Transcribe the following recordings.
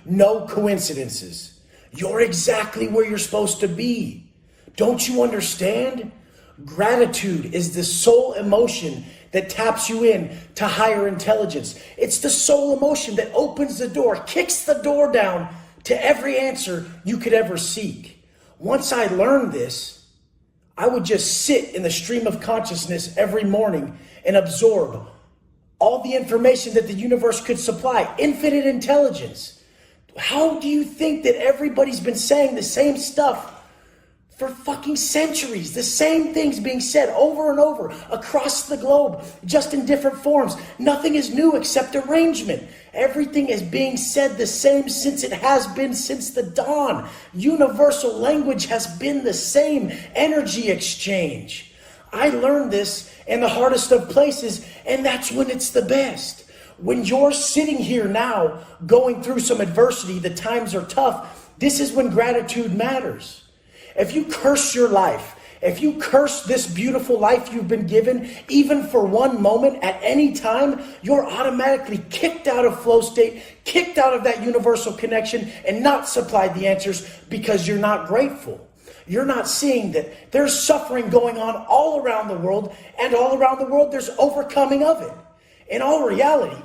no coincidences. You're exactly where you're supposed to be. Don't you understand? Gratitude is the sole emotion that taps you in to higher intelligence. It's the sole emotion that opens the door, kicks the door down to every answer you could ever seek. Once I learned this, I would just sit in the stream of consciousness every morning and absorb all the information that the universe could supply, infinite intelligence. How do you think that everybody's been saying the same stuff for fucking centuries? The same things being said over and over across the globe, just in different forms. Nothing is new except arrangement. Everything is being said the same since it has been since the dawn. Universal language has been the same. Energy exchange. I learned this in the hardest of places, and that's when it's the best. When you're sitting here now, going through some adversity, the times are tough, this is when gratitude matters. If you curse your life, if you curse this beautiful life you've been given, even for one moment at any time, you're automatically kicked out of flow state, kicked out of that universal connection, and not supplied the answers because you're not grateful. You're not seeing that there's suffering going on all around the world, and all around the world there's overcoming of it. In all reality,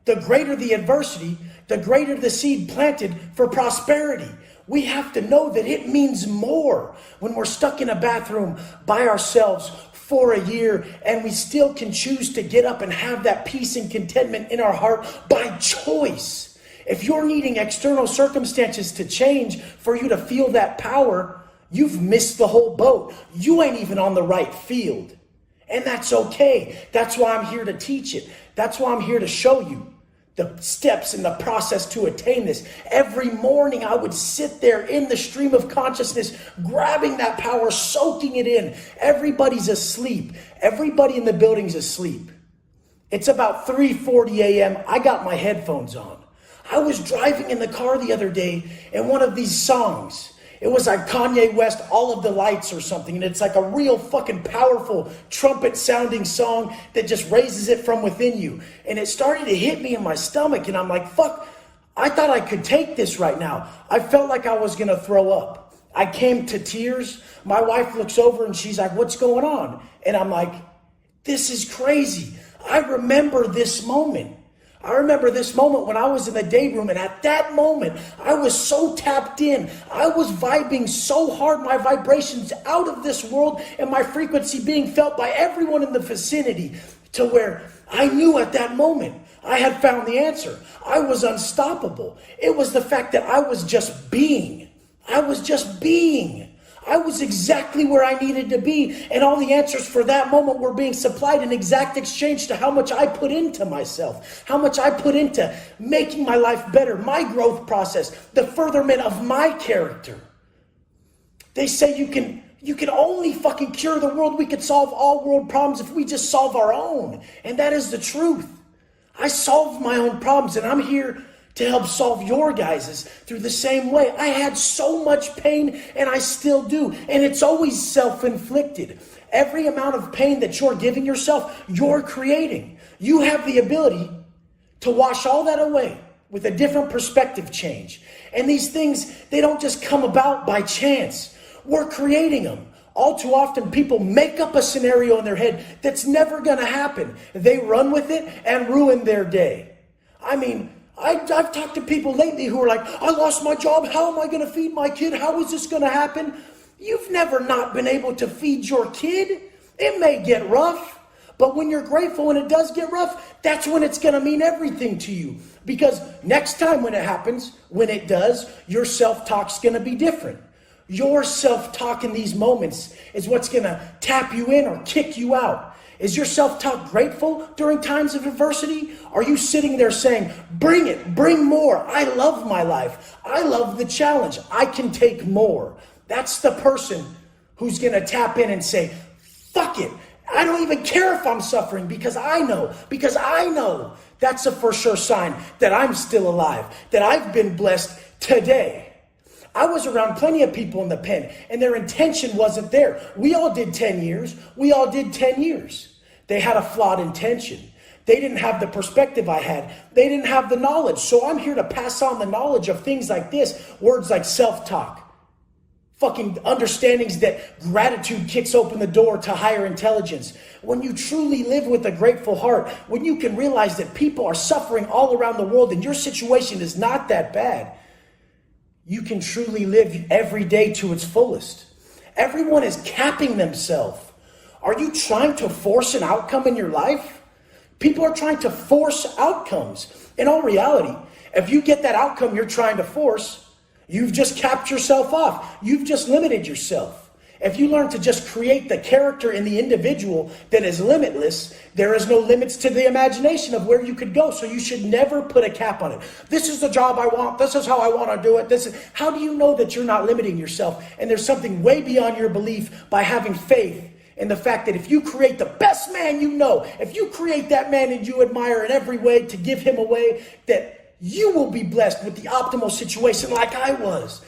the greater the adversity, the greater the seed planted for prosperity. We have to know that it means more when we're stuck in a bathroom by ourselves for a year and we still can choose to get up and have that peace and contentment in our heart by choice. If you're needing external circumstances to change for you to feel that power, you've missed the whole boat. You ain't even on the right field. And that's okay. That's why I'm here to teach it. That's why I'm here to show you the steps and the process to attain this. Every morning I would sit there in the stream of consciousness, grabbing that power, soaking it in. Everybody's asleep. Everybody in the building's asleep. It's about 3:40 a.m. I got my headphones on. I was driving in the car the other day and one of these songs, it was like Kanye West, All of the Lights or something. And it's like a real fucking powerful trumpet sounding song that just raises it from within you. And it started to hit me in my stomach. And I'm like, fuck, I thought I could take this right now. I felt like I was going to throw up. I came to tears. My wife looks over and she's like, what's going on? And I'm like, this is crazy. I remember this moment. I remember this moment when I was in the day room, and at that moment, I was so tapped in. I was vibing so hard, my vibrations out of this world and my frequency being felt by everyone in the vicinity, to where I knew at that moment I had found the answer. I was unstoppable. It was the fact that I was just being. I was just being. I was exactly where I needed to be, and all the answers for that moment were being supplied in exact exchange to how much I put into myself, how much I put into making my life better, my growth process, the furtherment of my character. They say you can only fucking cure the world. We could solve all world problems if we just solve our own, and that is the truth. I solved my own problems, and I'm here to help solve your guys's through the same way. I had so much pain, and I still do, and it's always self-inflicted. Every amount of pain that you're giving yourself, you're creating. You have the ability to wash all that away with a different perspective change. And these things, they don't just come about by chance. We're creating them. All too often, people make up a scenario in their head that's never going to happen. They run with it and ruin their day. I mean, I've talked to people lately who are like, I lost my job. How am I going to feed my kid? How is this going to happen? You've never not been able to feed your kid. It may get rough, but when you're grateful and it does get rough, that's when it's going to mean everything to you. Because next time when it happens, when it does, your self-talk's going to be different. Your self-talk in these moments is what's going to tap you in or kick you out. Is your self-talk grateful during times of adversity? Are you sitting there saying, bring it, bring more. I love my life. I love the challenge. I can take more. That's the person who's going to tap in and say, fuck it. I don't even care if I'm suffering because I know that's a for sure sign that I'm still alive, that I've been blessed today. I was around plenty of people in the pen and their intention wasn't there. We all did 10 years. We all did 10 years. They had a flawed intention. They didn't have the perspective I had. They didn't have the knowledge. So I'm here to pass on the knowledge of things like this, words like self-talk, fucking understandings that gratitude kicks open the door to higher intelligence. When you truly live with a grateful heart, when you can realize that people are suffering all around the world and your situation is not that bad, you can truly live every day to its fullest. Everyone is capping themselves. Are you trying to force an outcome in your life? People are trying to force outcomes. In all reality, if you get that outcome you're trying to force, you've just capped yourself off. You've just limited yourself. If you learn to just create the character in the individual that is limitless, there is no limits to the imagination of where you could go. So you should never put a cap on it. This is the job I want. This is how I want to do it. How do you know that you're not limiting yourself? And there's something way beyond your belief by having faith in the fact that if you create the best man you know, if you create that man that you admire in every way to give him away, that you will be blessed with the optimal situation like I was,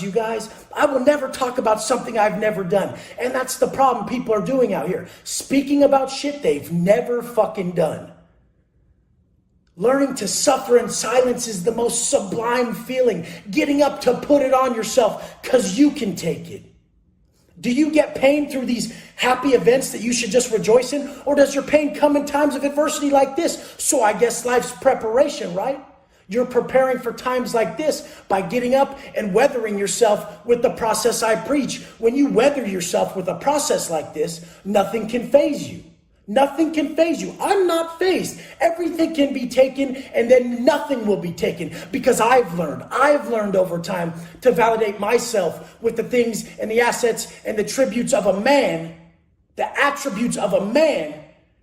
you guys. I will never talk about something I've never done. And that's the problem people are doing out here. Speaking about shit they've never fucking done. Learning to suffer in silence is the most sublime feeling. Getting up to put it on yourself because you can take it. Do you get pain through these happy events that you should just rejoice in? Or does your pain come in times of adversity like this? So I guess life's preparation, right? You're preparing for times like this by getting up and weathering yourself with the process I preach. When you weather yourself with a process like this, nothing can faze you. Nothing can faze you. I'm not fazed. Everything can be taken and then nothing will be taken because I've learned over time to validate myself with the things and the assets and the tributes of a man, the attributes of a man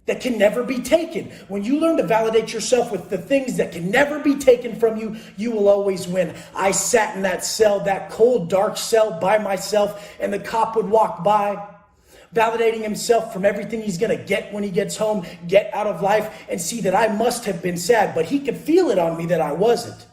that can never be taken. When you learn to validate yourself with the things that can never be taken from you, you will always win. I sat in that cell, that cold, dark cell by myself, and the cop would walk by, validating himself from everything he's going to get when he gets home, get out of life, and see that I must have been sad, but he could feel it on me that I wasn't.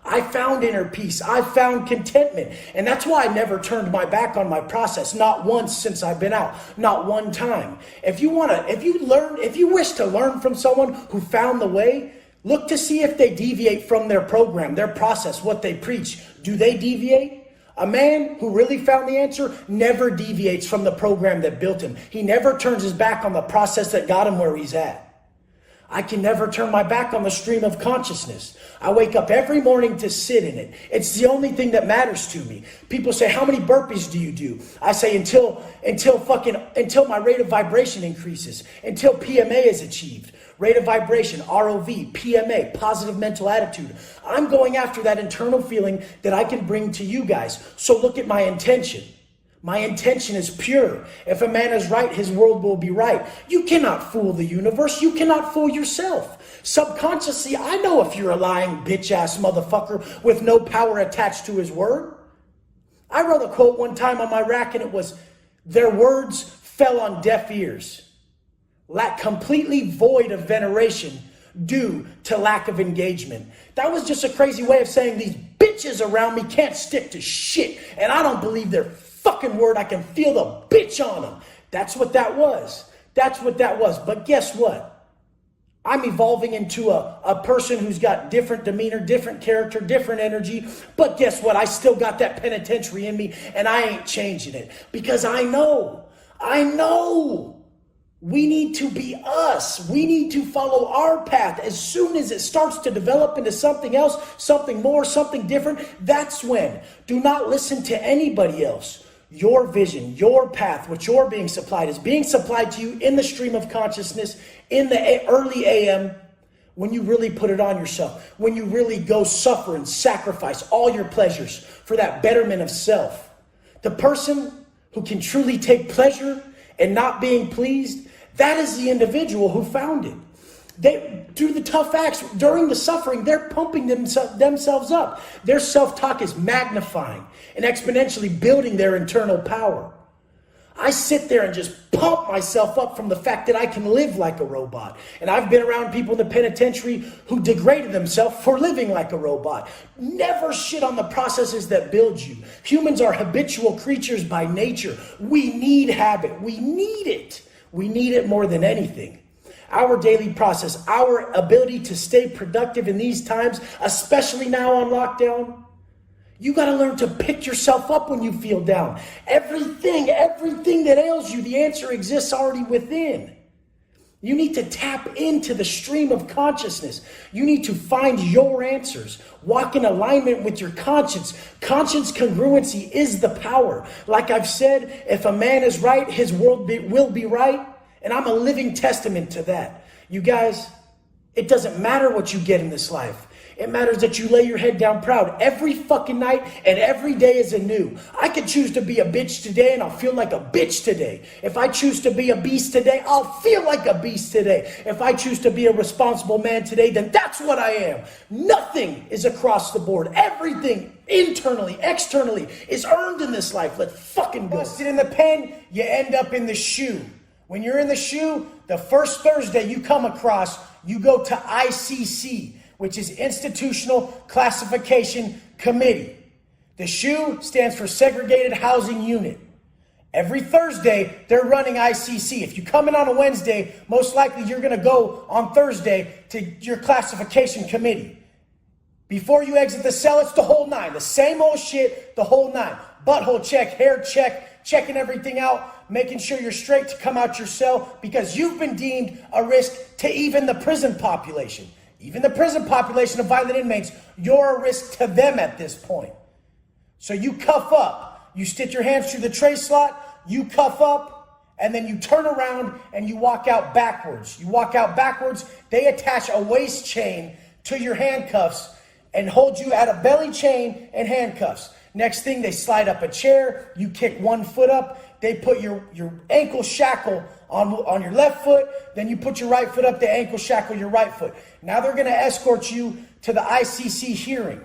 I found inner peace. I found contentment. And that's why I never turned my back on my process. Not once since I've been out. Not one time. If you wish to learn from someone who found the way, look to see if they deviate from their program, their process, what they preach. Do they deviate? A man who really found the answer never deviates from the program that built him. He never turns his back on the process that got him where he's at. I can never turn my back on the stream of consciousness. I wake up every morning to sit in it. It's the only thing that matters to me. People say, how many burpees do you do? I say until my rate of vibration increases, until PMA is achieved. Rate of vibration, ROV, PMA, positive mental attitude. I'm going after that internal feeling that I can bring to you guys. So look at my intention. My intention is pure. If a man is right, his world will be right. You cannot fool the universe. You cannot fool yourself. Subconsciously, I know if you're a lying bitch-ass motherfucker with no power attached to his word. I wrote a quote one time on my rack and it was, their words fell on deaf ears. Completely void of veneration due to lack of engagement. That was just a crazy way of saying these bitches around me can't stick to shit. And I don't believe their fucking word. I can feel the bitch on them. That's what that was. But guess what? I'm evolving into a person who's got different demeanor, different character, different energy. But guess what? I still got that penitentiary in me and I ain't changing it because I know. We need to be us. We need to follow our path. As soon as it starts to develop into something else, something more, something different, that's when. Do not listen to anybody else. Your vision, your path, what you're being supplied is being supplied to you in the stream of consciousness, in the early AM, when you really put it on yourself, when you really go suffer and sacrifice all your pleasures for that betterment of self. The person who can truly take pleasure in not being pleased, that is the individual who found it. They do the tough acts during the suffering. They're pumping themselves up. Their self-talk is magnifying and exponentially building their internal power. I sit there and just pump myself up from the fact that I can live like a robot. And I've been around people in the penitentiary who degraded themselves for living like a robot. Never shit on the processes that build you. Humans are habitual creatures by nature. We need habit. We need it. We need it more than anything. our daily process, our ability to stay productive in these times, especially now on lockdown. You got to learn to pick yourself up when you feel down. Everything that ails you, the answer exists already within. You need to tap into the stream of consciousness. You need to find your answers. Walk in alignment with your conscience. Conscience congruency is the power. Like I've said, if a man is right, his world will be right. And I'm a living testament to that. You guys, it doesn't matter what you get in this life. It matters that you lay your head down proud every fucking night, and every day is anew. I could choose to be a bitch today and I'll feel like a bitch today. If I choose to be a beast today, I'll feel like a beast today. If I choose to be a responsible man today, then that's what I am. Nothing is across the board. Everything internally, externally is earned in this life. Let's fucking go. Busted in the pen, you end up in the shoe. When you're in the shoe, the first Thursday you come across, you go to ICC, which is Institutional Classification Committee. The SHU stands for Segregated Housing Unit. Every Thursday, they're running ICC. If you come in on a Wednesday, most likely you're going to go on Thursday to your classification committee. Before you exit the cell, it's the whole nine. The same old shit, the whole nine. Butthole check, hair check, checking everything out, making sure you're straight to come out your cell because you've been deemed a risk to even the prison population. Even the prison population of violent inmates, you're a risk to them at this point. So you cuff up. You stick your hands through the tray slot, you cuff up, and then you turn around and you walk out backwards. You walk out backwards, they attach a waist chain to your handcuffs and hold you at a belly chain and handcuffs. Next thing, they slide up a chair, you kick one foot up, they put your ankle shackle on your left foot, then you put your right foot up, the ankle shackle your right foot. Now they're going to escort you to the ICC hearing.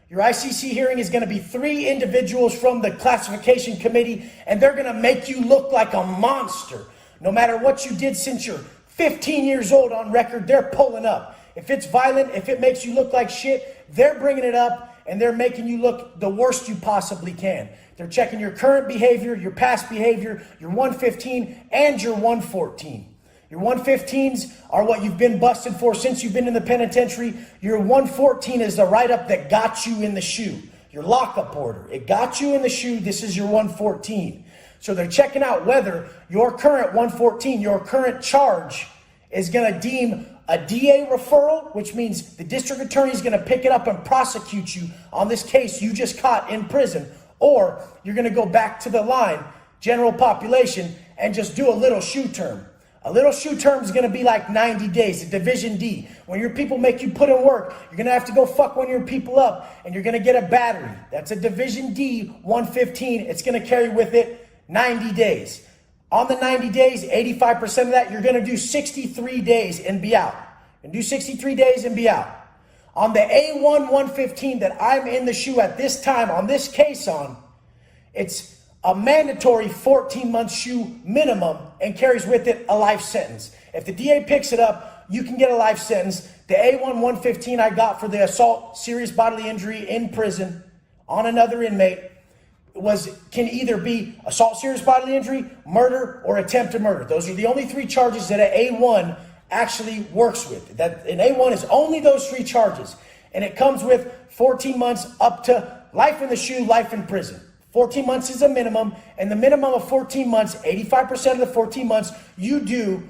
Your ICC hearing is going to be 3 individuals from the classification committee, and they're going to make you look like a monster. No matter what you did since you're 15 years old on record, they're pulling up. If it's violent, if it makes you look like shit, they're bringing it up, and they're making you look the worst you possibly can. They're checking your current behavior, your past behavior, your 115, and your 114. Your 115s are what you've been busted for since you've been in the penitentiary. Your 114 is the write-up that got you in the shoe. Your lockup order. It got you in the shoe. This is your 114. So they're checking out whether your current 114, your current charge, is going to deem a DA referral, which means the district attorney is going to pick it up and prosecute you on this case you just caught in prison. Or you're going to go back to the line, general population, and just do a little shoe term. A little shoe term is going to be like 90 days, a Division D. When your people make you put in work, you're going to have to go fuck one of your people up, and you're going to get a battery. That's a Division D 115. It's going to carry with it 90 days. On the 90 days, 85% of that, you're going to do 63 days and be out. And do 63 days and be out. On the A1 115 that I'm in the shoe at this time, on this case on, it's a mandatory 14-month shoe minimum and carries with it a life sentence. If the DA picks it up, you can get a life sentence. The A1 115 I got for the assault, serious bodily injury in prison on another inmate can either be assault, serious bodily injury, murder, or attempted murder. Those are the only 3 charges that an A1 actually works with. That an A1 is only those 3 charges. And it comes with 14 months up to life in the shoe, life in prison. 14 months is a minimum, and the minimum of 14 months, 85% of the 14 months, you do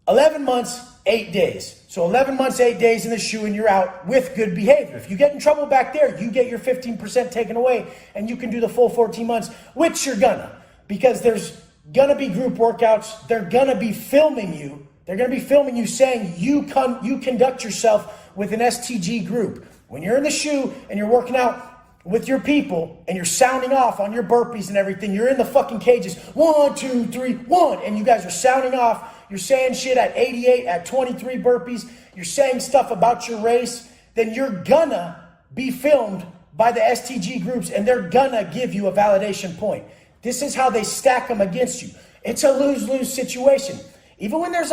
11 months, 8 days. So 11 months, 8 days in the shoe, and you're out with good behavior. If you get in trouble back there, you get your 15% taken away, and you can do the full 14 months, which you're gonna, because there's gonna be group workouts. They're gonna be filming you. They're gonna be filming you saying you conduct yourself with an STG group. When you're in the shoe and you're working out with your people and you're sounding off on your burpees and everything, you're in the fucking cages. 1, 2, 3, 1. And you guys are sounding off. You're saying shit at 88, at 23 burpees. You're saying stuff about your race. Then you're gonna be filmed by the STG groups, and they're gonna give you a validation point. This is how they stack them against you. It's a lose-lose situation. Even when there's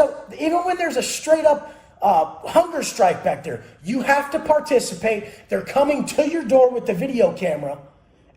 a straight up hunger strike back there, you have to participate. They're coming to your door with the video camera,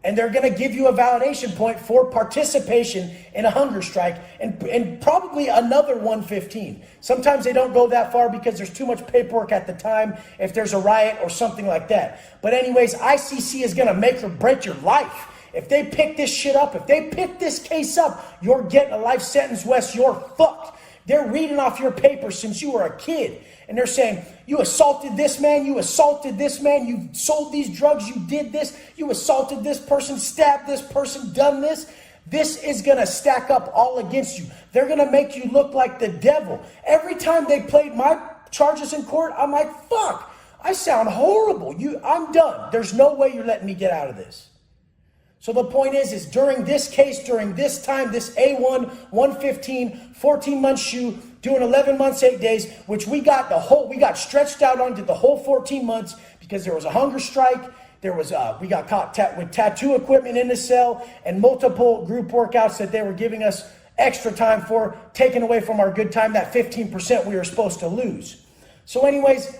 And they're going to give you a validation point for participation in a hunger strike and probably another 115. Sometimes they don't go that far because there's too much paperwork at the time if there's a riot or something like that. But anyways, ICC is going to make or break your life. If they pick this shit up, if they pick this case up, you're getting a life sentence, Wes. You're fucked. They're reading off your papers since you were a kid. And they're saying, you assaulted this man, you assaulted this man, you sold these drugs, you did this, you assaulted this person, stabbed this person, done this. This is going to stack up all against you. They're going to make you look like the devil. Every time they played my charges in court, I'm like, fuck, I sound horrible. I'm done. There's no way you're letting me get out of this. So the point is during this case, during this time, this A1, 115, 14-month shoe, doing 11 months, 8 days, which we got stretched out onto the whole 14 months because there was a hunger strike. There was, we got caught with tattoo equipment in the cell and multiple group workouts that they were giving us extra time for, taking away from our good time, that 15% we were supposed to lose. So anyways,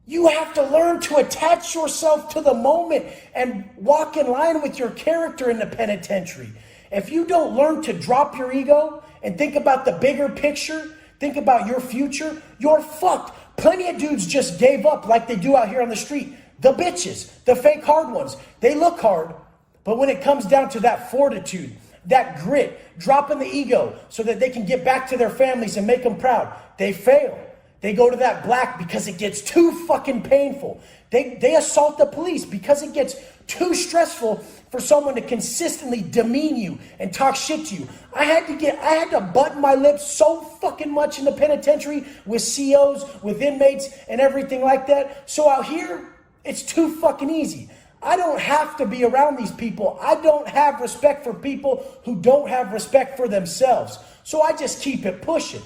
you have to learn to attach yourself to the moment and walk in line with your character in the penitentiary. If you don't learn to drop your ego and think about the bigger picture, think about your future, you're fucked. Plenty of dudes just gave up like they do out here on the street. The bitches, the fake hard ones, they look hard, but when it comes down to that fortitude, that grit, dropping the ego so that they can get back to their families and make them proud, they fail. They go to that black because it gets too fucking painful. They assault the police because it gets too stressful for someone to consistently demean you and talk shit to you. I had to button my lips so fucking much in the penitentiary with COs, with inmates and everything like that. So out here, it's too fucking easy. I don't have to be around these people. I don't have respect for people who don't have respect for themselves. So I just keep it pushing.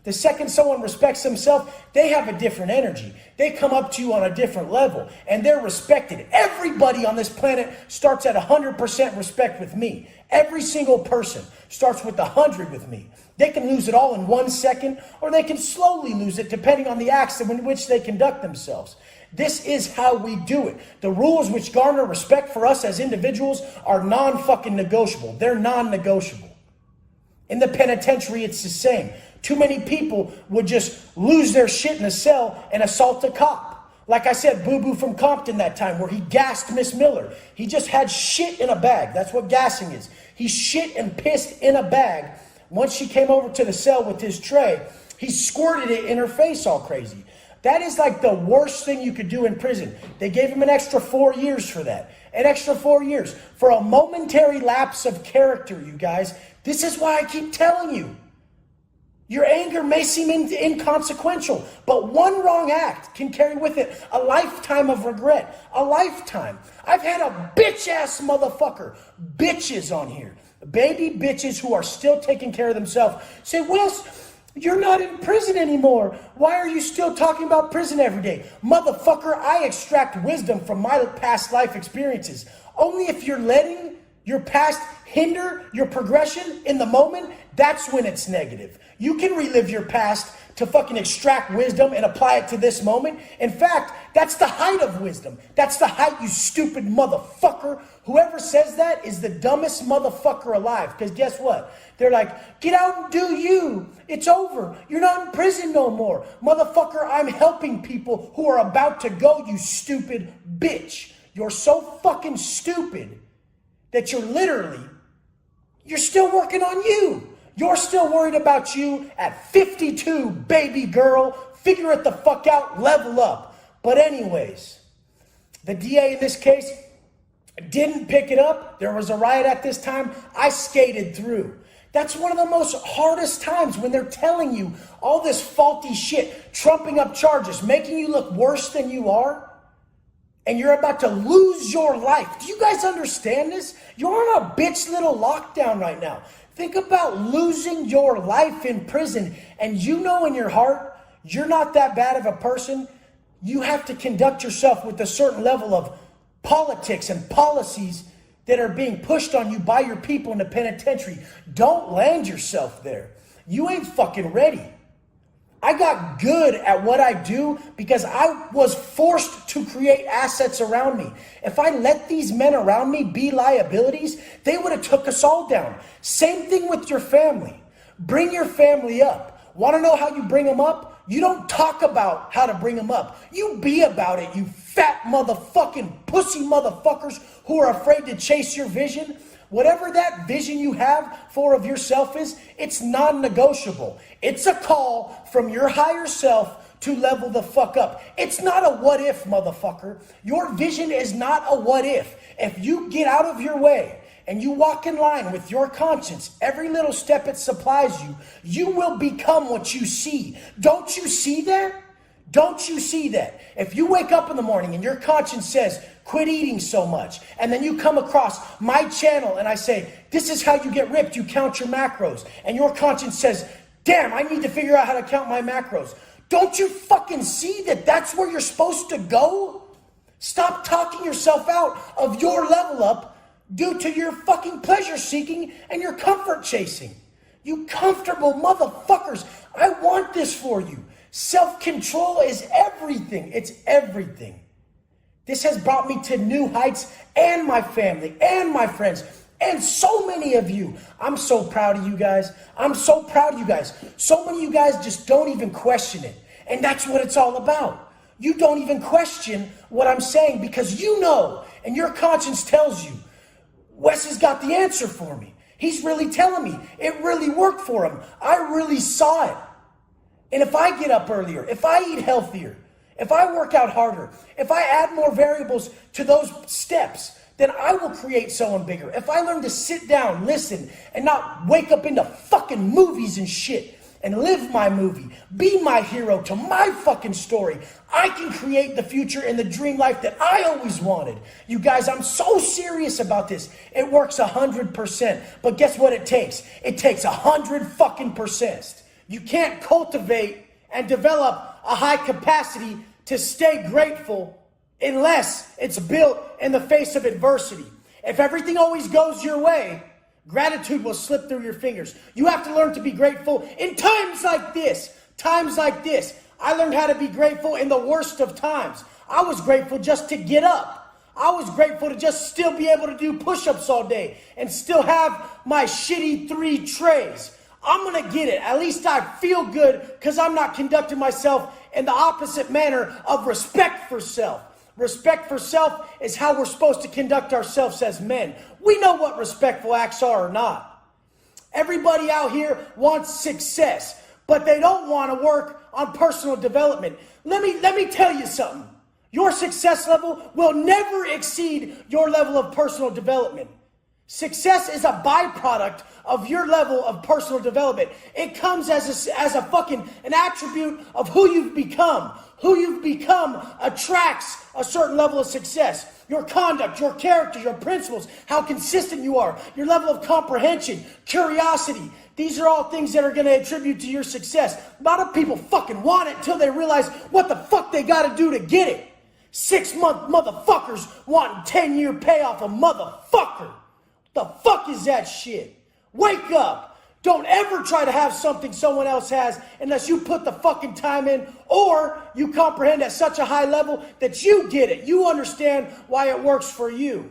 The second someone respects themselves, they have a different energy. They come up to you on a different level and they're respected. Everybody on this planet starts at 100% respect with me. Every single person starts with 100 with me. They can lose it all in 1 second or they can slowly lose it depending on the acts in which they conduct themselves. This is how we do it. The rules which garner respect for us as individuals are non-fucking negotiable. They're non-negotiable. In the penitentiary, it's the same. Too many people would just lose their shit in a cell and assault a cop. Like I said, Boo Boo from Compton that time where he gassed Miss Miller. He just had shit in a bag. That's what gassing is. He shit and pissed in a bag. Once she came over to the cell with his tray, he squirted it in her face all crazy. That is like the worst thing you could do in prison. They gave him an extra 4 years for that. An extra 4 years. For a momentary lapse of character, you guys. This is why I keep telling you. Your anger may seem inconsequential, but one wrong act can carry with it a lifetime of regret. A lifetime. I've had a bitch-ass motherfucker, bitches on here. Baby bitches who are still taking care of themselves. Say, Wes, you're not in prison anymore. Why are you still talking about prison every day? Motherfucker, I extract wisdom from my past life experiences. Only if you're letting your past hinder your progression in the moment, that's when it's negative. You can relive your past to fucking extract wisdom and apply it to this moment. In fact, that's the height of wisdom. That's the height, you stupid motherfucker. Whoever says that is the dumbest motherfucker alive. Because guess what? They're like, get out and do you. It's over. You're not in prison no more. Motherfucker, I'm helping people who are about to go, you stupid bitch. You're so fucking stupid that you're still working on you. You're still worried about you at 52, baby girl. Figure it the fuck out, level up. But anyways, the DA in this case didn't pick it up. There was a riot at this time. I skated through. That's one of the most hardest times when they're telling you all this faulty shit, trumping up charges, making you look worse than you are. And you're about to lose your life. Do you guys understand this? You're on a bitch little lockdown right now. Think about losing your life in prison. And you know in your heart, you're not that bad of a person. You have to conduct yourself with a certain level of politics and policies that are being pushed on you by your people in the penitentiary. Don't land yourself there. You ain't fucking ready. I got good at what I do because I was forced to create assets around me. If I let these men around me be liabilities, they would have took us all down. Same thing with your family. Bring your family up. Want to know how you bring them up? You don't talk about how to bring them up. You be about it, you fat motherfucking pussy motherfuckers who are afraid to chase your vision. Whatever that vision you have of yourself is, it's non-negotiable. It's a call from your higher self to level the fuck up. It's not a what if, motherfucker. Your vision is not a what if. If you get out of your way and you walk in line with your conscience, every little step it supplies you, you will become what you see. Don't you see that? Don't you see that? If you wake up in the morning and your conscience says, quit eating so much, and then you come across my channel and I say, this is how you get ripped, you count your macros, and your conscience says, damn, I need to figure out how to count my macros. Don't you fucking see that that's where you're supposed to go? Stop talking yourself out of your level up due to your fucking pleasure seeking and your comfort chasing. You comfortable motherfuckers, I want this for you. Self-control is everything. It's everything. This has brought me to new heights, and my family and my friends and so many of you. I'm so proud of you guys. I'm so proud of you guys. So many of you guys just don't even question it. And that's what it's all about. You don't even question what I'm saying because you know, and your conscience tells you, Wes has got the answer for me. He's really telling me it really worked for him. I really saw it. And if I get up earlier, if I eat healthier, if I work out harder, if I add more variables to those steps, then I will create someone bigger. If I learn to sit down, listen, and not wake up into fucking movies and shit and live my movie, be my hero to my fucking story, I can create the future and the dream life that I always wanted. You guys, I'm so serious about this. It works 100%. But guess what it takes? It takes 100 fucking percent. You can't cultivate and develop a high capacity to stay grateful unless it's built in the face of adversity. If everything always goes your way, gratitude will slip through your fingers. You have to learn to be grateful in times like this. Times like this. I learned how to be grateful in the worst of times. I was grateful just to get up. I was grateful to just still be able to do push-ups all day and still have my shitty 3 trays. I'm going to get it. At least I feel good because I'm not conducting myself in the opposite manner of respect for self. Respect for self is how we're supposed to conduct ourselves as men. We know what respectful acts are or not. Everybody out here wants success, but they don't want to work on personal development. Let me tell you something. Your success level will never exceed your level of personal development. Success is a byproduct of your level of personal development. It comes as a fucking an attribute of who you've become. Who you've become attracts a certain level of success. Your conduct, your character, your principles, how consistent you are, your level of comprehension, curiosity. These are all things that are going to attribute to your success. A lot of people fucking want it until they realize what the fuck they got to do to get it. 6-month motherfuckers wanting 10-year payoff, a motherfucker. The fuck is that shit? Wake up. Don't ever try to have something someone else has unless you put the fucking time in or you comprehend at such a high level that you get it. You understand why it works for you.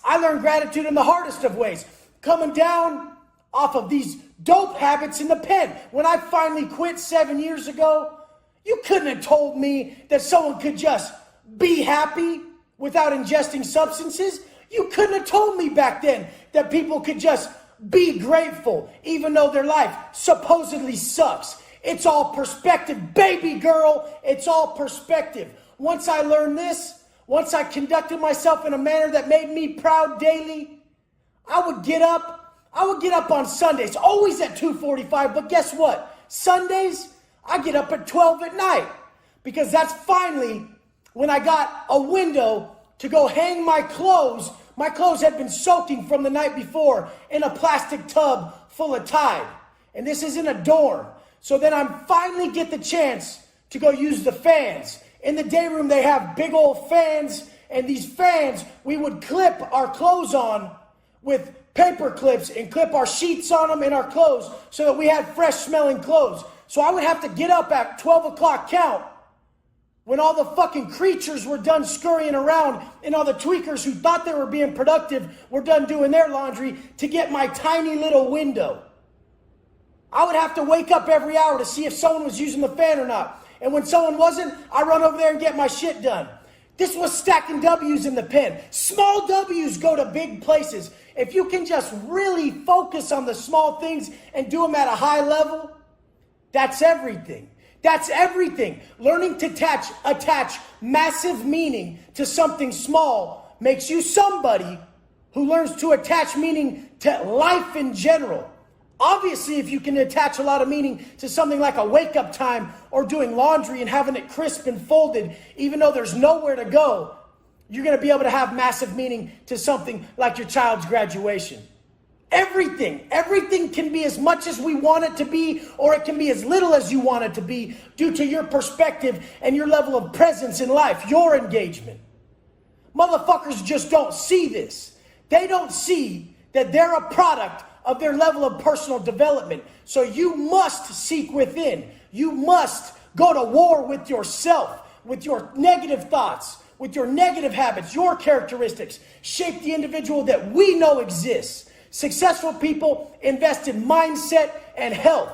I learned gratitude in the hardest of ways. Coming down off of these dope habits in the pen. When I finally quit 7 years ago, you couldn't have told me that someone could just be happy without ingesting substances. You couldn't have told me back then that people could just be grateful even though their life supposedly sucks. It's all perspective, baby girl. It's all perspective. Once I learned this, once I conducted myself in a manner that made me proud daily, I would get up on Sundays, always at 2:45. But guess what? Sundays, I get up at 12 at night because that's finally when I got a window to go hang my clothes. My clothes had been soaking from the night before in a plastic tub full of Tide. And this isn't a dorm. So then I finally get the chance to go use the fans. In the day room, they have big old fans. And these fans, we would clip our clothes on with paper clips and clip our sheets on them and our clothes so that we had fresh smelling clothes. So I would have to get up at 12 o'clock count when all the fucking creatures were done scurrying around and all the tweakers who thought they were being productive were done doing their laundry to get my tiny little window. I would have to wake up every hour to see if someone was using the fan or not. And when someone wasn't, I run over there and get my shit done. This was stacking W's in the pen. Small W's go to big places. If you can just really focus on the small things and do them at a high level, that's everything. That's everything. Learning to attach massive meaning to something small makes you somebody who learns to attach meaning to life in general. Obviously, if you can attach a lot of meaning to something like a wake-up time or doing laundry and having it crisp and folded, even though there's nowhere to go, you're going to be able to have massive meaning to something like your child's graduation. Everything can be as much as we want it to be, or it can be as little as you want it to be due to your perspective and your level of presence in life, your engagement. Motherfuckers just don't see this. They don't see that they're a product of their level of personal development. So you must seek within. You must go to war with yourself, with your negative thoughts, with your negative habits, your characteristics. Shape the individual that we know exists. Successful people invest in mindset and health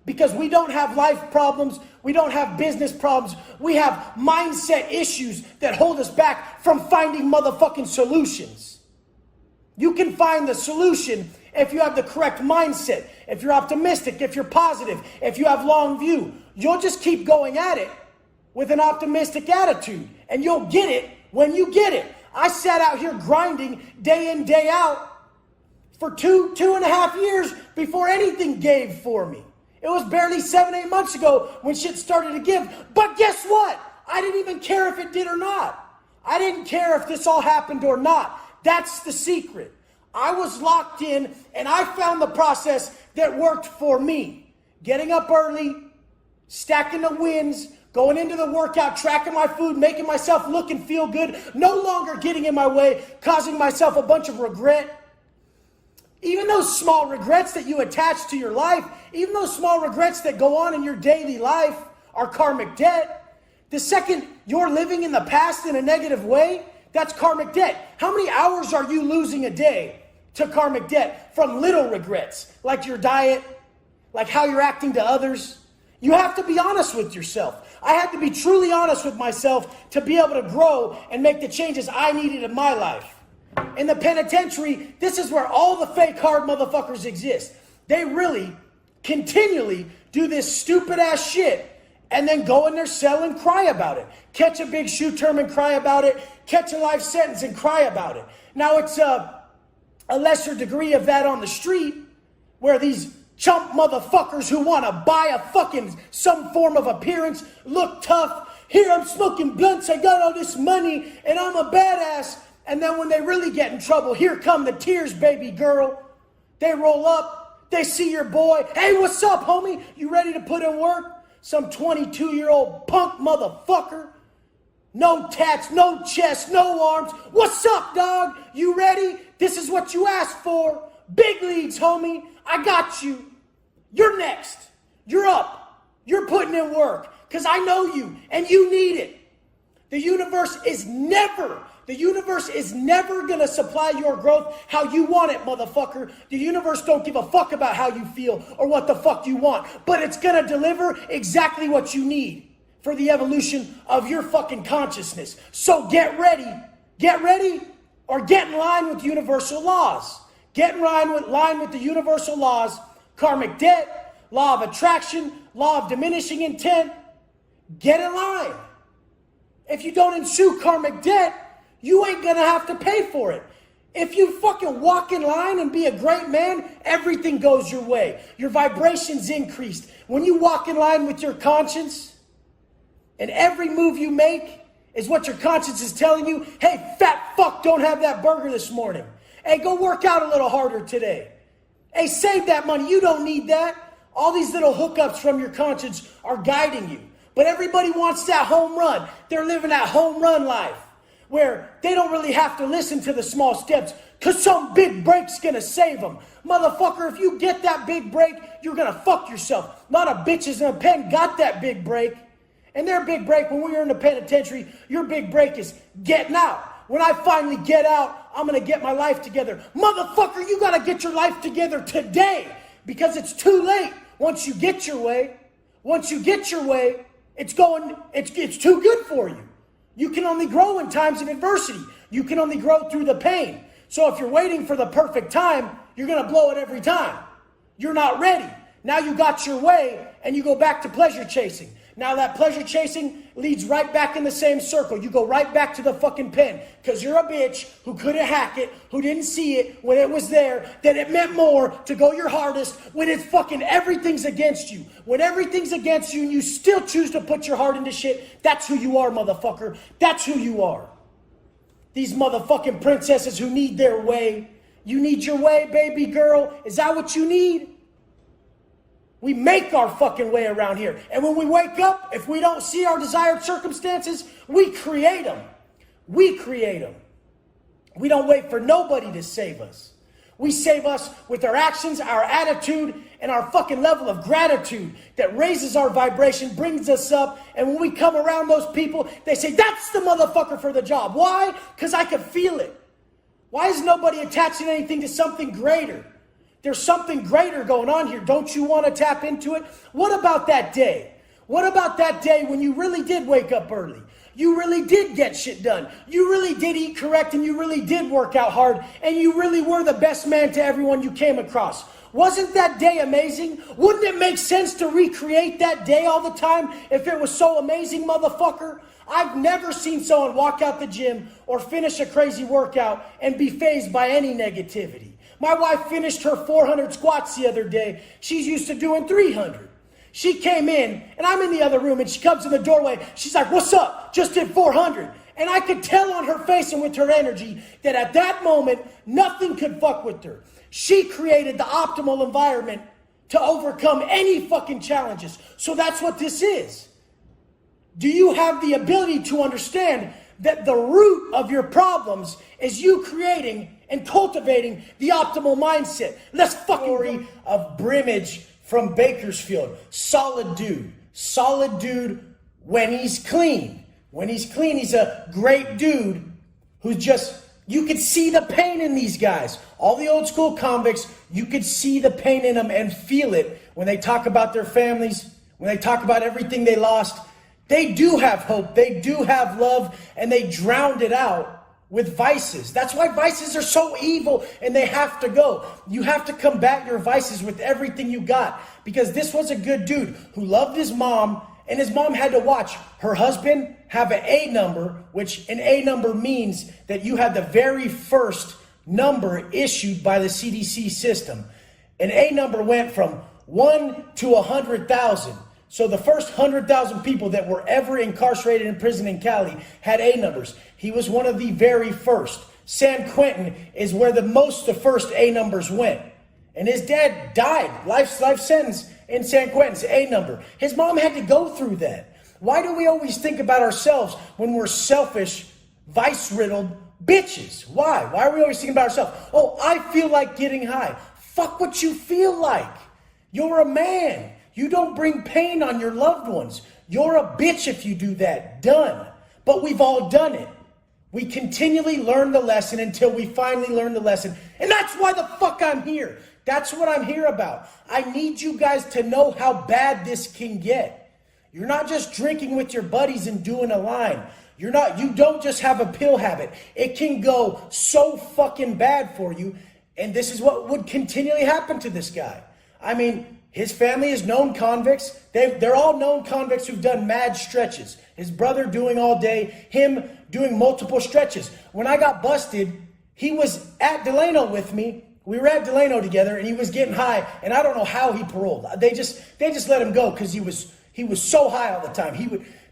because we don't have life problems. We don't have business problems. We have mindset issues that hold us back from finding motherfucking solutions. You can find the solution if you have the correct mindset, if you're optimistic, if you're positive, if you have long view. You'll just keep going at it with an optimistic attitude and you'll get it when you get it. I sat out here grinding day in, day out for two and a half years before anything gave for me. It was barely 7-8 months ago when shit started to give. But guess what? I didn't even care if it did or not. I didn't care if this all happened or not. That's the secret. I was locked in and I found the process that worked for me. Getting up early, stacking the wins, going into the workout, tracking my food, making myself look and feel good, no longer getting in my way, causing myself a bunch of regret. Even those small regrets that you attach to your life, even those small regrets that go on in your daily life are karmic debt. The second you're living in the past in a negative way, that's karmic debt. How many hours are you losing a day to karmic debt from little regrets, like your diet, like how you're acting to others? You have to be honest with yourself. I had to be truly honest with myself to be able to grow and make the changes I needed in my life. In the penitentiary, this is where all the fake hard motherfuckers exist. They really continually do this stupid ass shit and then go in their cell and cry about it. Catch a big shoe term and cry about it. Catch a life sentence and cry about it. Now it's a lesser degree of that on the street where these chump motherfuckers who want to buy a fucking some form of appearance, look tough. Here I'm smoking blunts, I got all this money and I'm a badass. And then when they really get in trouble, here come the tears, baby girl. They roll up, they see your boy. Hey, what's up, homie? You ready to put in work? Some 22-year-old punk motherfucker. No tats, no chest, no arms. What's up, dog? You ready? This is what you asked for. Big leagues, homie. I got you. You're next. You're up. You're putting in work because I know you and you need it. The universe is never going to supply your growth how you want it, motherfucker. The universe don't give a fuck about how you feel or what the fuck you want, but it's going to deliver exactly what you need for the evolution of your fucking consciousness. So get ready or get in line with universal laws. Get in line with the universal laws, karmic debt, law of attraction, law of diminishing intent. Get in line. If you don't ensue karmic debt, you ain't gonna have to pay for it. If you fucking walk in line and be a great man, everything goes your way. Your vibrations increased. When you walk in line with your conscience, and every move you make is what your conscience is telling you, hey, fat fuck, don't have that burger this morning. Hey, go work out a little harder today. Hey, save that money. You don't need that. All these little hookups from your conscience are guiding you. But everybody wants that home run. They're living that home run life. where they don't really have to listen to the small steps because some big break's gonna save them. Motherfucker, if you get that big break, you're gonna fuck yourself. A lot of bitches in a pen got that big break. And their big break, when we were in the penitentiary, your big break is getting out. When I finally get out, I'm going to get my life together. Motherfucker, you got to get your life together today because it's too late. Once you get your way, it's too good for you. You can only grow in times of adversity. You can only grow through the pain. So if you're waiting for the perfect time, you're going to blow it every time. You're not ready. Now you got your way and you go back to pleasure chasing. Now that pleasure chasing leads right back in the same circle. You go right back to the fucking pen because you're a bitch who couldn't hack it, who didn't see it when it was there, that it meant more to go your hardest when it's fucking everything's against you. When everything's against you and you still choose to put your heart into shit, that's who you are, motherfucker. That's who you are. These motherfucking princesses who need their way. You need your way, baby girl. Is that what you need? We make our fucking way around here. And when we wake up, if we don't see our desired circumstances, we create them. We create them. We don't wait for nobody to save us. We save us with our actions, our attitude, and our fucking level of gratitude that raises our vibration, brings us up. And when we come around those people, they say, that's the motherfucker for the job. Why? Because I could feel it. Why is nobody attaching anything to something greater? There's something greater going on here. Don't you want to tap into it? What about that day? What about that day when you really did wake up early? You really did get shit done. You really did eat correct and you really did work out hard and you really were the best man to everyone you came across. Wasn't that day amazing? Wouldn't it make sense to recreate that day all the time if it was so amazing, motherfucker? I've never seen someone walk out the gym or finish a crazy workout and be fazed by any negativity. My wife finished her 400 squats the other day. She's used to doing 300. She came in, and I'm in the other room, and she comes in the doorway. She's like, what's up? Just did 400. And I could tell on her face and with her energy that at that moment, nothing could fuck with her. She created the optimal environment to overcome any fucking challenges. So that's what this is. Do you have the ability to understand that the root of your problems is you creating and cultivating the optimal mindset? Let's fucking story of Brimage from Bakersfield. Solid dude when he's clean. When he's clean, he's a great dude who's just, you could see the pain in these guys. All the old school convicts, you could see the pain in them and feel it when they talk about their families, when they talk about everything they lost. They do have hope. They do have love, and they drowned it out with vices. That's why vices are so evil, and they have to go. You have to combat your vices with everything you got, because this was a good dude who loved his mom, and his mom had to watch her husband have an A number, which an A number means that you had the very first number issued by the CDC system. An A number went from 1 to 100,000. So the first 100,000 people that were ever incarcerated in prison in Cali had A numbers. He was one of the very first. San Quentin is where the first A numbers went. And his dad died, life sentence in San Quentin's A number. His mom had to go through that. Why do we always think about ourselves when we're selfish, vice-riddled bitches? Why? Why are we always thinking about ourselves? Oh, I feel like getting high. Fuck what you feel like. You're a man. You don't bring pain on your loved ones. You're a bitch if you do that. Done. But we've all done it. We continually learn the lesson until we finally learn the lesson. And that's why the fuck I'm here. That's what I'm here about. I need you guys to know how bad this can get. You're not just drinking with your buddies and doing a line. You don't just have a pill habit. It can go so fucking bad for you. And this is what would continually happen to this guy. I mean, his family is known convicts. They're all known convicts who've done mad stretches. His brother doing all day, him doing multiple stretches. When I got busted, he was at Delano with me. We were at Delano together, and he was getting high, and I don't know how he paroled. They just let him go because he was so high all the time.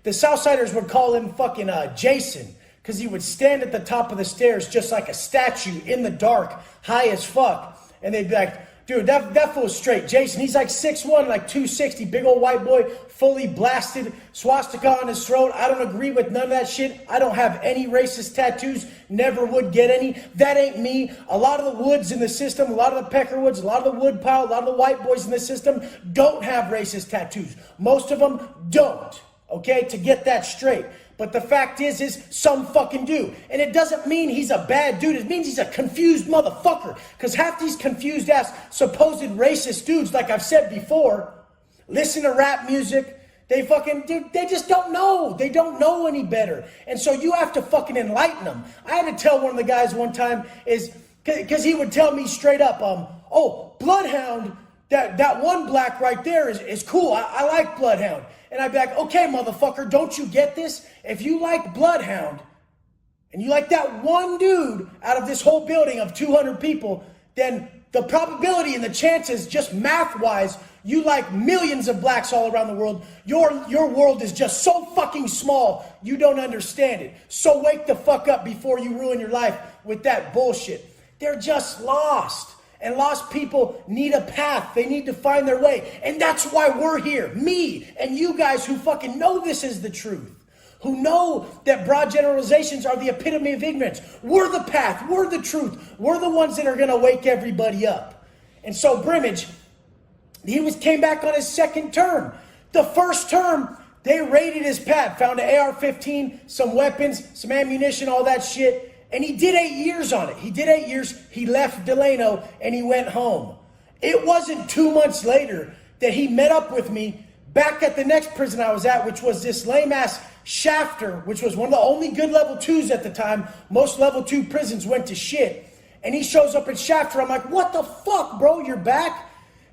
The Southsiders would call him fucking Jason, because he would stand at the top of the stairs just like a statue in the dark, high as fuck, and they'd be like, Dude, that fool's straight. Jason, he's like 6'1", like 260, big old white boy, fully blasted, swastika on his throat. I don't agree with none of that shit. I don't have any racist tattoos, never would get any. That ain't me. A lot of the woods in the system, a lot of the Peckerwoods, a lot of the Woodpile, a lot of the white boys in the system don't have racist tattoos. Most of them don't, okay, to get that straight. But the fact is some fucking do. And it doesn't mean he's a bad dude. It means he's a confused motherfucker. Because half these confused ass supposed racist dudes, like I've said before, listen to rap music. They just don't know. They don't know any better. And so you have to fucking enlighten them. I had to tell one of the guys one time because he would tell me straight up, oh, Bloodhound, that one black right there is cool. I like Bloodhound. And I'd be like, okay, motherfucker, don't you get this? If you like Bloodhound, and you like that one dude out of this whole building of 200 people, then the probability and the chances, just math-wise, you like millions of blacks all around the world. Your world is just so fucking small, you don't understand it. So wake the fuck up before you ruin your life with that bullshit. They're just lost. And lost people need a path. They need to find their way. And that's why we're here. Me and you guys who fucking know this is the truth. Who know that broad generalizations are the epitome of ignorance. We're the path. We're the truth. We're the ones that are going to wake everybody up. And so Brimage, he came back on his second term. The first term, they raided his pad. Found an AR-15, some weapons, some ammunition, all that shit. And he did 8 years on it. He did 8 years. He left Delano and he went home. It wasn't 2 months later that he met up with me back at the next prison I was at, which was this lame-ass Shafter, which was one of the only good level 2s at the time. Most level 2 prisons went to shit. And he shows up at Shafter. I'm like, what the fuck, bro? You're back?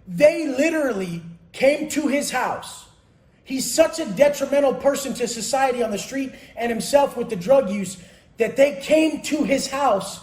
They literally came to his house. He's such a detrimental person to society on the street and himself with the drug use that they came to his house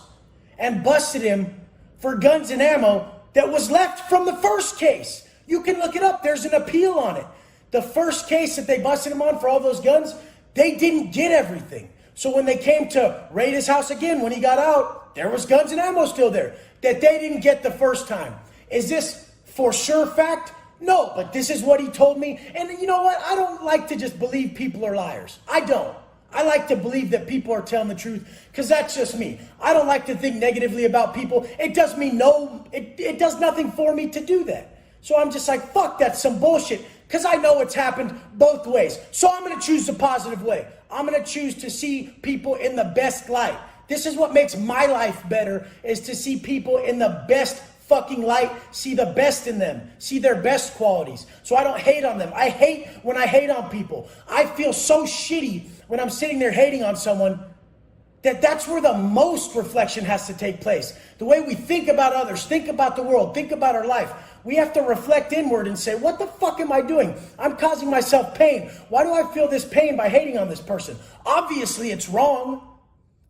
and busted him for guns and ammo that was left from the first case. You can look it up. There's an appeal on it. The first case that they busted him on for all those guns, they didn't get everything. So when they came to raid his house again, when he got out, there was guns and ammo still there that they didn't get the first time. Is this for sure fact? No, but this is what he told me. And you know what? I don't like to just believe people are liars. I don't. I like to believe that people are telling the truth because that's just me. I don't like to think negatively about people. It does me it does nothing for me to do that. So I'm just like, fuck, that's some bullshit because I know it's happened both ways. So I'm going to choose the positive way. I'm going to choose to see people in the best light. This is what makes my life better, is to see people in the best fucking light, see the best in them, see their best qualities. So I don't hate on them. I hate when I hate on people. I feel so shitty when I'm sitting there hating on someone that's where the most reflection has to take place. The way we think about others, think about the world, think about our life. We have to reflect inward and say, what the fuck am I doing? I'm causing myself pain. Why do I feel this pain by hating on this person? Obviously it's wrong.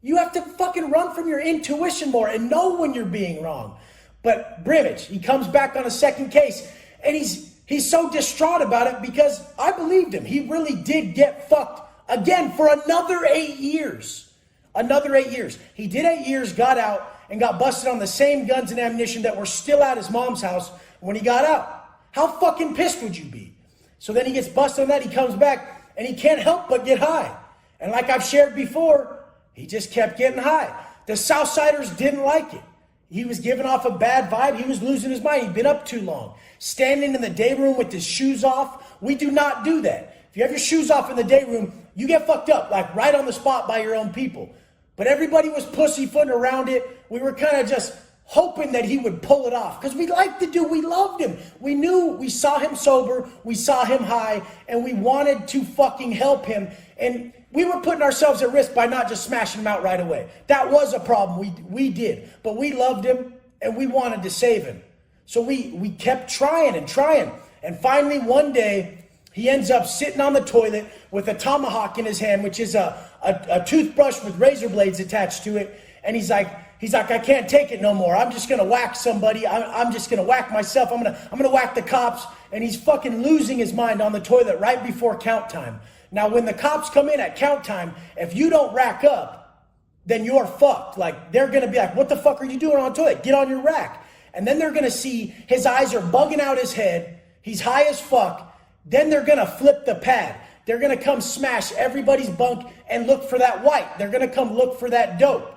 You have to fucking run from your intuition more and know when you're being wrong. But Brimage, he comes back on a second case and he's so distraught about it because I believed him. He really did get fucked again for another 8 years. Another 8 years. He did 8 years, got out, and got busted on the same guns and ammunition that were still at his mom's house when he got out. How fucking pissed would you be? So then he gets busted on that, he comes back, and he can't help but get high. And like I've shared before, he just kept getting high. The Southsiders didn't like it. He was giving off a bad vibe. He was losing his mind. He'd been up too long. Standing in the day room with his shoes off. We do not do that. If you have your shoes off in the day room, you get fucked up, like right on the spot by your own people. But everybody was pussyfooting around it. We were kind of just hoping that he would pull it off. Because we loved him. We saw him sober, we saw him high, and we wanted to fucking help him. And we were putting ourselves at risk by not just smashing him out right away. That was a problem, we did. But we loved him, and we wanted to save him. So we kept trying and trying. And finally one day, he ends up sitting on the toilet with a tomahawk in his hand, which is a toothbrush with razor blades attached to it. And he's like, I can't take it no more. I'm just going to whack somebody. I'm just going to whack myself. I'm going to whack the cops. And he's fucking losing his mind on the toilet right before count time. Now, when the cops come in at count time, if you don't rack up, then you're fucked. Like, they're going to be like, what the fuck are you doing on the toilet? Get on your rack. And then they're going to see his eyes are bugging out his head. He's high as fuck. Then they're going to flip the pad. They're going to come smash everybody's bunk and look for that white. They're going to come look for that dope.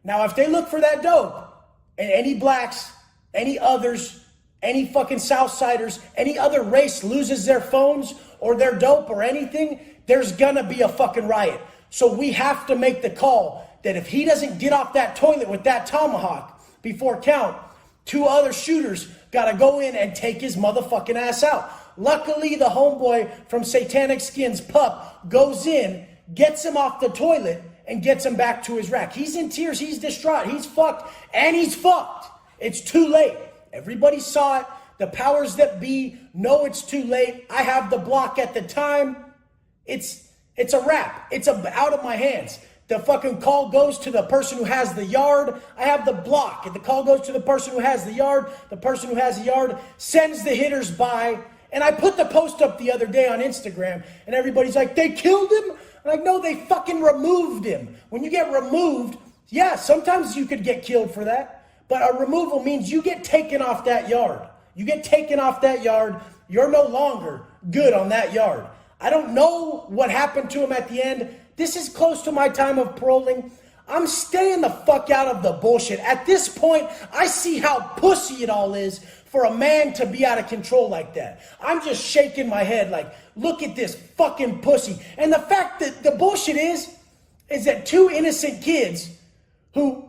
Now, if they look for that dope, and any blacks, any others, any fucking Southsiders, any other race loses their phones or their dope or anything, there's gonna be a fucking riot. So we have to make the call that if he doesn't get off that toilet with that tomahawk before count, 2 other shooters gotta go in and take his motherfucking ass out. Luckily, the homeboy from Satanic Skins, Pup, goes in, gets him off the toilet, and gets him back to his rack. He's in tears, he's distraught, he's fucked, and he's fucked. It's too late. Everybody saw it. The powers that be know it's too late. I have the block at the time. It's a wrap. It's out of my hands. The fucking call goes to the person who has the yard. I have the block. And the call goes to the person who has the yard. The person who has the yard sends the hitters by. And I put the post up the other day on Instagram, and everybody's like, they killed him? I'm like, no, they fucking removed him. When you get removed, yeah, sometimes you could get killed for that. But a removal means you get taken off that yard. You get taken off that yard. You're no longer good on that yard. I don't know what happened to him at the end. This is close to my time of paroling. I'm staying the fuck out of the bullshit. At this point, I see how pussy it all is for a man to be out of control like that. I'm just shaking my head like, look at this fucking pussy. And the fact that the bullshit is that 2 innocent kids who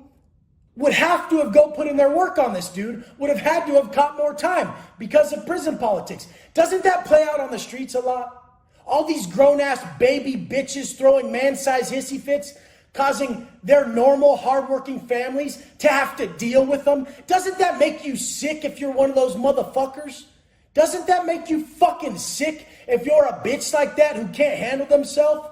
would have to have go put in their work on this dude would have had to have caught more time because of prison politics. Doesn't that play out on the streets a lot? All these grown-ass baby bitches throwing man-sized hissy fits, causing their normal, hardworking families to have to deal with them. Doesn't that make you sick if you're one of those motherfuckers? Doesn't that make you fucking sick if you're a bitch like that who can't handle themselves?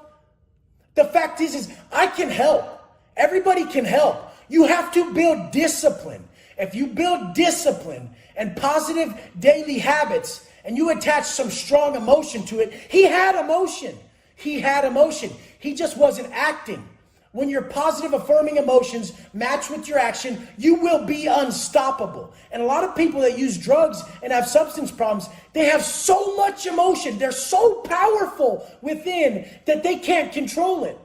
The fact is I can help. Everybody can help. You have to build discipline. If you build discipline and positive daily habits and you attach some strong emotion to it, he had emotion. He had emotion. He just wasn't acting. When your positive affirming emotions match with your action, you will be unstoppable. And a lot of people that use drugs and have substance problems, they have so much emotion. They're so powerful within that they can't control it.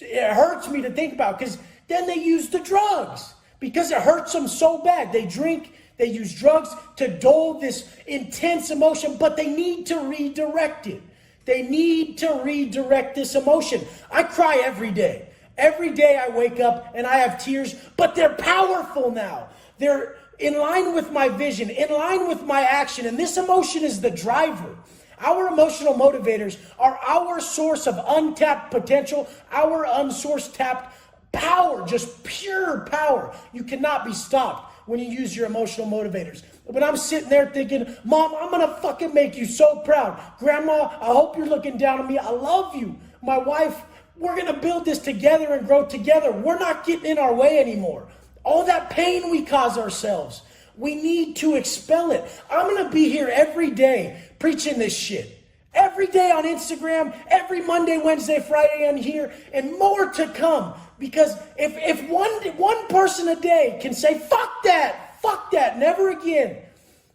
It hurts me to think about because then they use the drugs because it hurts them so bad. They drink, they use drugs to dull this intense emotion, but they need to redirect it. They need to redirect this emotion. I cry every day. Every day I wake up and I have tears, but they're powerful now. They're in line with my vision, in line with my action, and this emotion is the driver. Our emotional motivators are our source of untapped potential, our unsourced tapped power, just pure power. You cannot be stopped when you use your emotional motivators. When I'm sitting there thinking, Mom, I'm going to fucking make you so proud. Grandma, I hope you're looking down on me. I love you. My wife, we're going to build this together and grow together. We're not getting in our way anymore. All that pain we cause ourselves, we need to expel it. I'm going to be here every day preaching this shit. Every day on Instagram, every Monday, Wednesday, Friday on here, and more to come. Because if one person a day can say, fuck that, never again,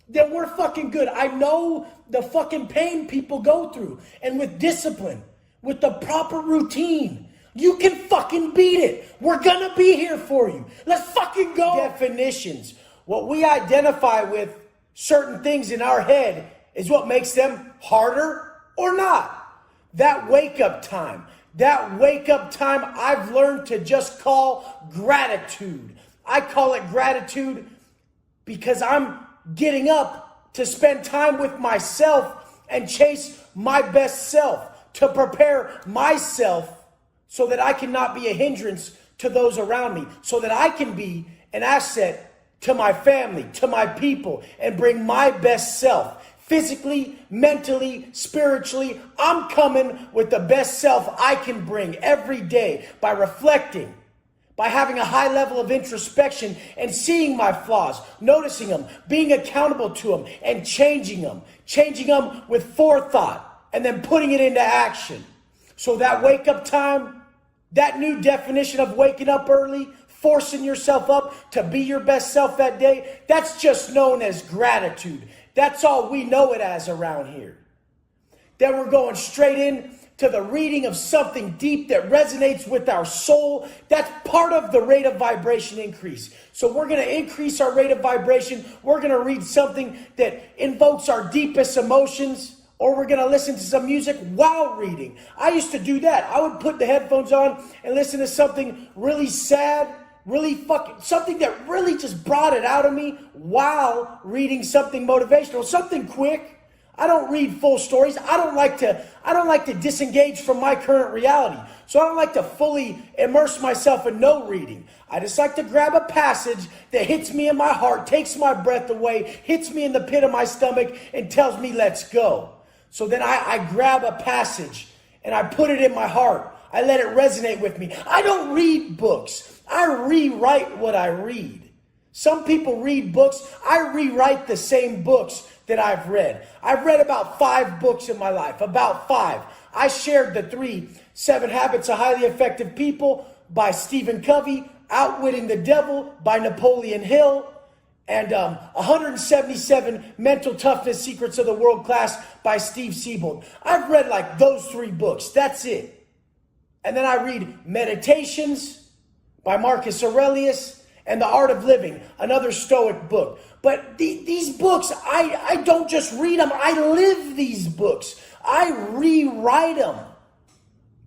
then we're fucking good. I know the fucking pain people go through. And with discipline, with the proper routine, you can fucking beat it. We're gonna be here for you. Let's fucking go. Definitions. What we identify with certain things in our head is what makes them harder or not. That wake up time. That wake up time I've learned to just call gratitude. I call it gratitude because I'm getting up to spend time with myself and chase my best self, to prepare myself so that I cannot be a hindrance to those around me, so that I can be an asset to my family, to my people, and bring my best self. Physically, mentally, spiritually, I'm coming with the best self I can bring every day by reflecting, by having a high level of introspection and seeing my flaws, noticing them, being accountable to them, and changing them with forethought, and then putting it into action. So that wake up time, that new definition of waking up early, forcing yourself up to be your best self that day, that's just known as gratitude. That's all we know it as around here. Then we're going straight in to the reading of something deep that resonates with our soul. That's part of the rate of vibration increase. So we're going to increase our rate of vibration. We're going to read something that invokes our deepest emotions, or we're going to listen to some music while reading. I used to do that. I would put the headphones on and listen to something really sad, something that really just brought it out of me while reading something motivational, something quick. I don't read full stories. I don't like to disengage from my current reality. So I don't like to fully immerse myself in no reading. I just like to grab a passage that hits me in my heart, takes my breath away, hits me in the pit of my stomach, and tells me, let's go. So then I grab a passage and I put it in my heart. I let it resonate with me. I don't read books. I rewrite what I read. Some people read books. I rewrite the same books that I've read. I've read about 5 books in my life, about 5. I shared the 7 Habits of Highly Effective People by Stephen Covey, Outwitting the Devil by Napoleon Hill, and 177 Mental Toughness Secrets of the World Class by Steve Siebold. I've read like those 3 books. That's it. And then I read Meditations by Marcus Aurelius, and The Art of Living, another Stoic book. But these books, I don't just read them. I live these books. I rewrite them.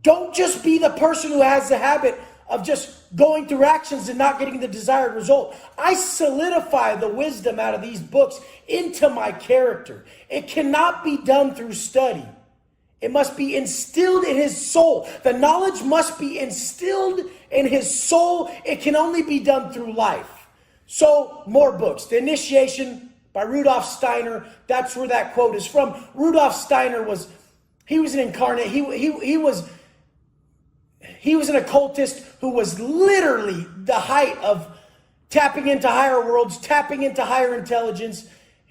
Don't just be the person who has the habit of just going through actions and not getting the desired result. I solidify the wisdom out of these books into my character. It cannot be done through study. It must be instilled in his soul. The knowledge must be instilled in his soul. It can only be done through life. So, more books. The Initiation by Rudolf Steiner. That's where that quote is from. Rudolf Steiner was an incarnate. He was an occultist who was literally the height of tapping into higher worlds, tapping into higher intelligence.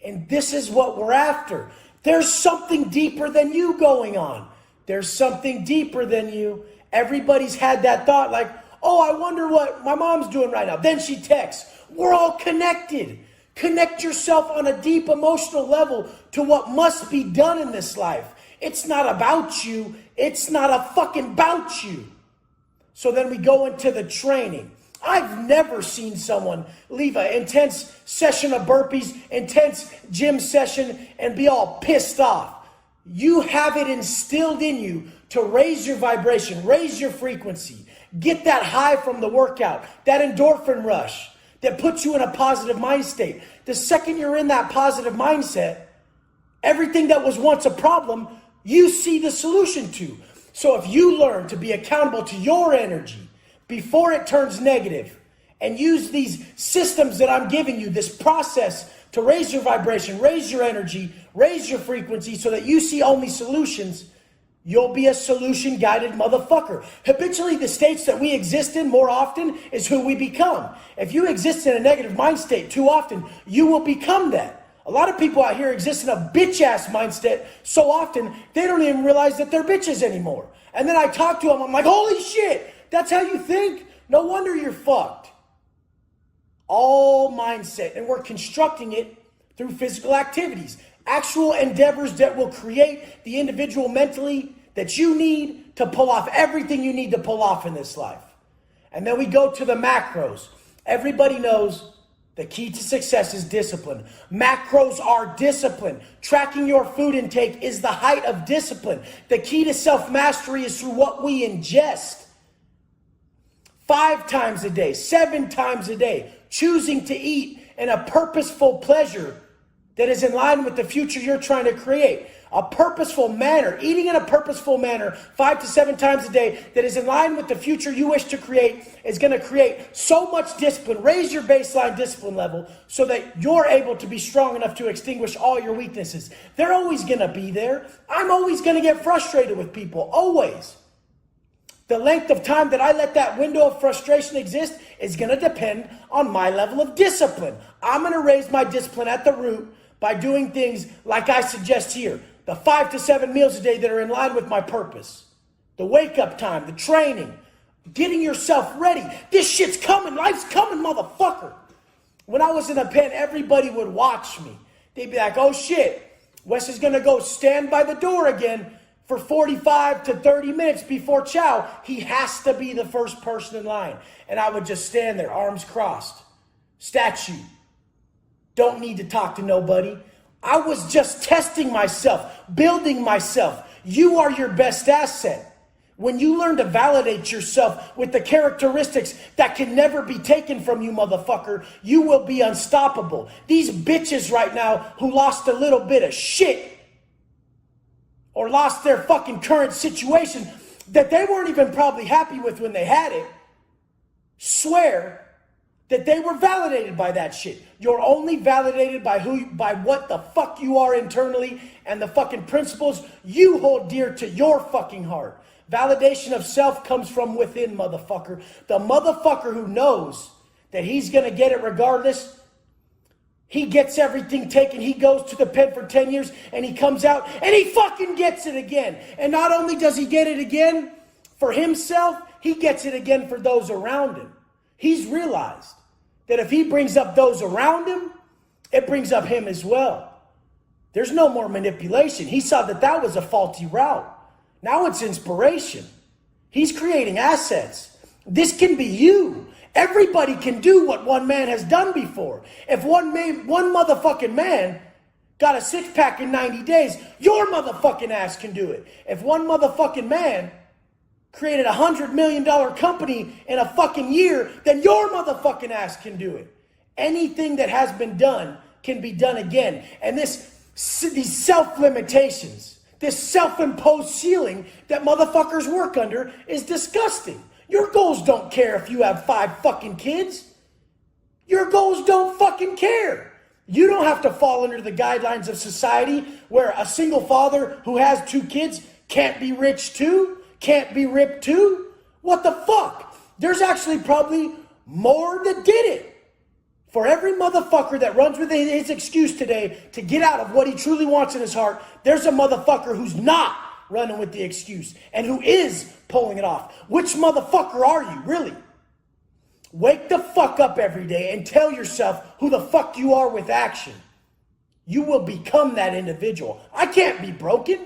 And this is what we're after. There's something deeper than you going on. There's something deeper than you. Everybody's had that thought like, oh, I wonder what my mom's doing right now. Then she texts. We're all connected. Connect yourself on a deep emotional level to what must be done in this life. It's not about you. It's not a fucking about you. So then we go into the training. I've never seen someone leave an intense session of burpees, intense gym session, and be all pissed off. You have it instilled in you to raise your vibration, raise your frequency, get that high from the workout, that endorphin rush that puts you in a positive mind state. The second you're in that positive mindset, everything that was once a problem, you see the solution to. So if you learn to be accountable to your energy before it turns negative, and use these systems that I'm giving you, this process to raise your vibration, raise your energy, raise your frequency so that you see only solutions, you'll be a solution-guided motherfucker. Habitually, the states that we exist in more often is who we become. If you exist in a negative mind state too often, you will become that. A lot of people out here exist in a bitch-ass mindset so often, they don't even realize that they're bitches anymore. And then I talk to them, I'm like, holy shit, that's how you think? No wonder you're fucked. All mindset. And we're constructing it through physical activities. Actual endeavors that will create the individual mentally that you need to pull off everything you need to pull off in this life. And then we go to the macros. Everybody knows the key to success is discipline. Macros are discipline. Tracking your food intake is the height of discipline. The key to self-mastery is through what we ingest. 5 times a day, 7 times a day, choosing to eat in a purposeful pleasure that is in line with the future you're trying to create. A purposeful manner, eating in a purposeful manner 5 to 7 times a day that is in line with the future you wish to create is going to create so much discipline. Raise your baseline discipline level so that you're able to be strong enough to extinguish all your weaknesses. They're always going to be there. I'm always going to get frustrated with people, always. The length of time that I let that window of frustration exist is going to depend on my level of discipline. I'm going to raise my discipline at the root by doing things like I suggest here. The 5 to 7 meals a day that are in line with my purpose. The wake up time, the training, Getting yourself ready. This shit's coming. Life's coming, motherfucker. When I was in a pen, everybody would watch me. They'd be like, oh shit, Wes is going to go stand by the door again for 45 to 30 minutes before chow. He has to be the first person in line. And I would just stand there, arms crossed. Statue. Don't need to talk to nobody. I was just testing myself, building myself. You are your best asset. When you learn to validate yourself with the characteristics that can never be taken from you, motherfucker, you will be unstoppable. These bitches right now who lost a little bit of shit or lost their fucking current situation that they weren't even probably happy with when they had it, swear that they were validated by that shit. You're only validated by what the fuck you are internally and the fucking principles you hold dear to your fucking heart. Validation of self comes from within, motherfucker. The motherfucker who knows that he's going to get it regardless, he gets everything taken. He goes to the pen for 10 years and he comes out and he fucking gets it again. And not only does he get it again for himself, he gets it again for those around him. He's realized that if he brings up those around him, it brings up him as well. There's no more manipulation. He saw that that was a faulty route. Now it's inspiration. He's creating assets. This can be you. Everybody can do what one man has done before. If one motherfucking man got a six-pack in 90 days, your motherfucking ass can do it. If one motherfucking man created $100 million company in a fucking year, then your motherfucking ass can do it. Anything that has been done can be done again. And these self-limitations, this self-imposed ceiling that motherfuckers work under is disgusting. Your goals don't care if you have 5 fucking kids. Your goals don't fucking care. You don't have to fall under the guidelines of society where a single father who has 2 kids can't be rich too, can't be ripped too. What the fuck? There's actually probably more that did it. For every motherfucker that runs with his excuse today to get out of what he truly wants in his heart, there's a motherfucker who's not running with the excuse and who is pulling it off. Which motherfucker are you, really? Wake the fuck up every day and tell yourself who the fuck you are with action. You will become that individual. I can't be broken.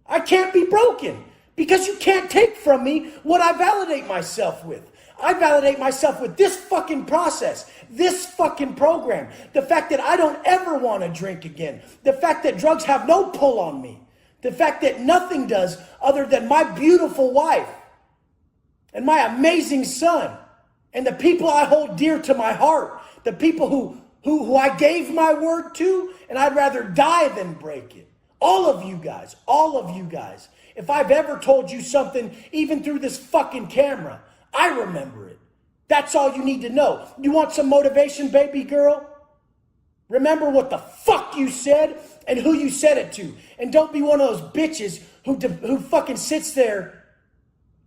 I can't be broken because you can't take from me what I validate myself with. I validate myself with this fucking process, this fucking program. The fact that I don't ever want to drink again. The fact that drugs have no pull on me. The fact that nothing does other than my beautiful wife and my amazing son and the people I hold dear to my heart. The people who I gave my word to, and I'd rather die than break it. All of you guys. If I've ever told you something, even through this fucking camera, I remember it. That's all you need to know. You want some motivation, baby girl? Remember what the fuck you said and who you said it to. And don't be one of those bitches who fucking sits there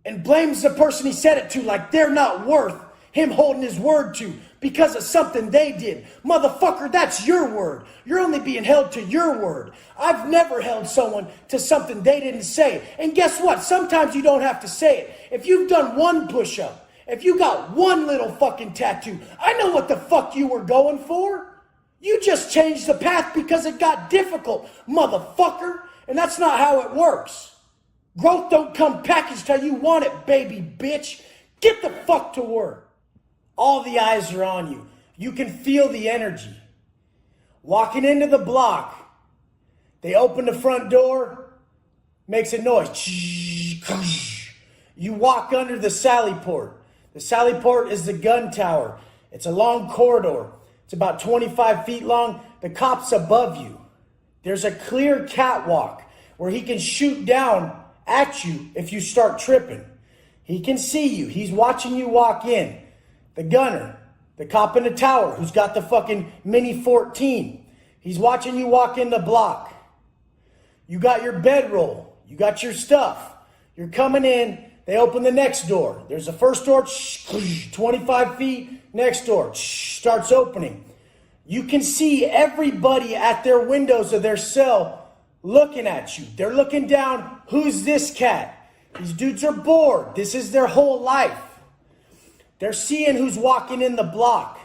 and blames the person he said it to like they're not worth him holding his word to because of something they did. Motherfucker, that's your word. You're only being held to your word. I've never held someone to something they didn't say. And guess what? Sometimes you don't have to say it. If you've done one push-up, if you got one little fucking tattoo, I know what the fuck you were going for. You just changed the path because it got difficult, motherfucker. And that's not how it works. Growth don't come packaged how you want it, baby bitch. Get the fuck to work. All the eyes are on you. You can feel the energy. Walking into the block, they open the front door, makes a noise. You walk under the sally port. The sally port is the gun tower. It's a long corridor. It's about 25 feet long. The cop's above you. There's a clear catwalk where he can shoot down at you if you start tripping. He can see you. He's watching you walk in. The gunner, the cop in the tower who's got the fucking Mini 14. He's watching you walk in the block. You got your bedroll. You got your stuff. You're coming in. They open the next door. There's the first door, 25 feet. Next door, starts opening. You can see everybody at their windows of their cell looking at you. They're looking down. Who's this cat? These dudes are bored. This is their whole life. They're seeing who's walking in the block.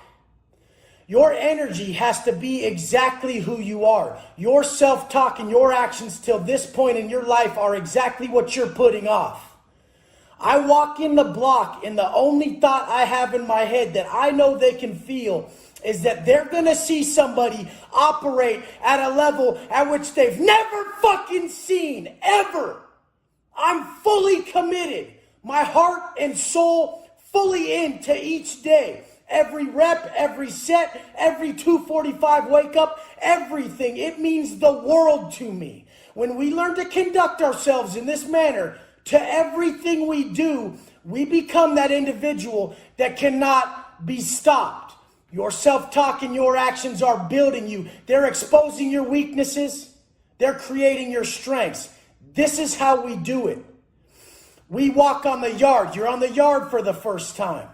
Your energy has to be exactly who you are. Your self-talk and your actions till this point in your life are exactly what you're putting off. I walk in the block and the only thought I have in my head that I know they can feel is that they're going to see somebody operate at a level at which they've never fucking seen, ever. I'm fully committed. My heart and soul fully into each day. Every rep, every set, every 2:45 wake up, everything. It means the world to me. When we learn to conduct ourselves in this manner to everything we do, we become that individual that cannot be stopped. Your self-talk and your actions are building you. They're exposing your weaknesses. They're creating your strengths. This is how we do it. We walk on the yard. You're on the yard for the first time.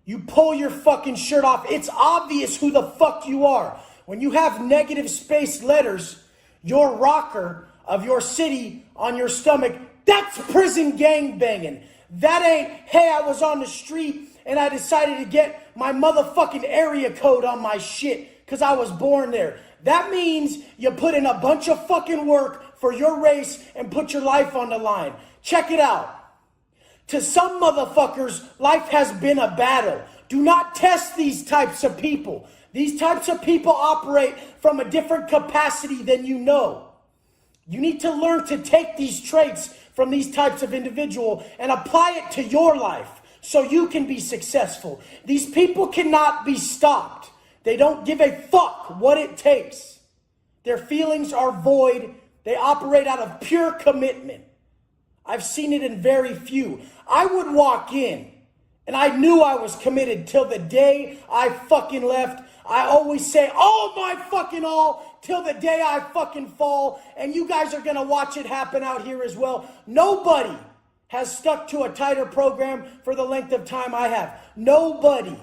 You pull your fucking shirt off. It's obvious who the fuck you are. When you have negative spaced letters, your rocker of your city on your stomach, that's prison gang banging. That ain't, hey, I was on the street and I decided to get my motherfucking area code on my shit because I was born there. That means you put in a bunch of fucking work for your race and put your life on the line. Check it out. To some motherfuckers, life has been a battle. Do not test these types of people. These types of people operate from a different capacity than you know. You need to learn to take these traits from these types of individual and apply it to your life so you can be successful. These people cannot be stopped. They don't give a fuck what it takes. Their feelings are void. They operate out of pure commitment. I've seen it in very few. I would walk in and I knew I was committed till the day I fucking left. I always say all my fucking all till the day I fucking fall. And you guys are going to watch it happen out here as well. Nobody has stuck to a tighter program for the length of time I have. Nobody.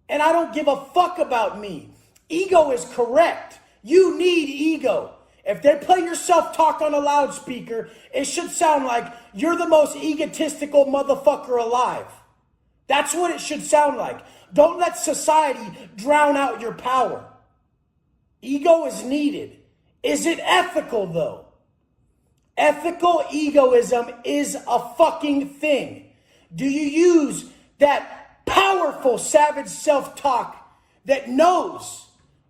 And I don't give a fuck about me. Ego is correct. You need ego. If they play your self-talk on a loudspeaker, it should sound like you're the most egotistical motherfucker alive. That's what it should sound like. Don't let society drown out your power. Ego is needed. Is it ethical, though? Ethical egoism is a fucking thing. Do you use that powerful, savage self-talk that knows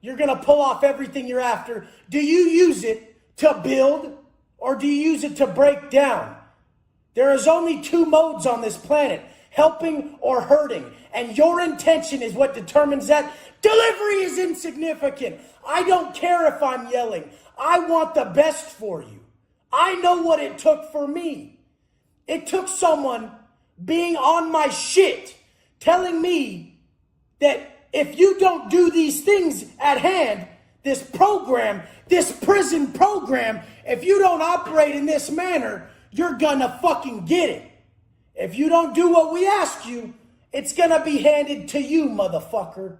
you're going to pull off everything you're after? Do you use it to build or do you use it to break down? There is only two modes on this planet, helping or hurting. And your intention is what determines that. Delivery is insignificant. I don't care if I'm yelling. I want the best for you. I know what it took for me. It took someone being on my shit, telling me that if you don't do these things at hand, this program, this prison program, if you don't operate in this manner, you're gonna fucking get it. If you don't do what we ask you, it's gonna be handed to you, motherfucker.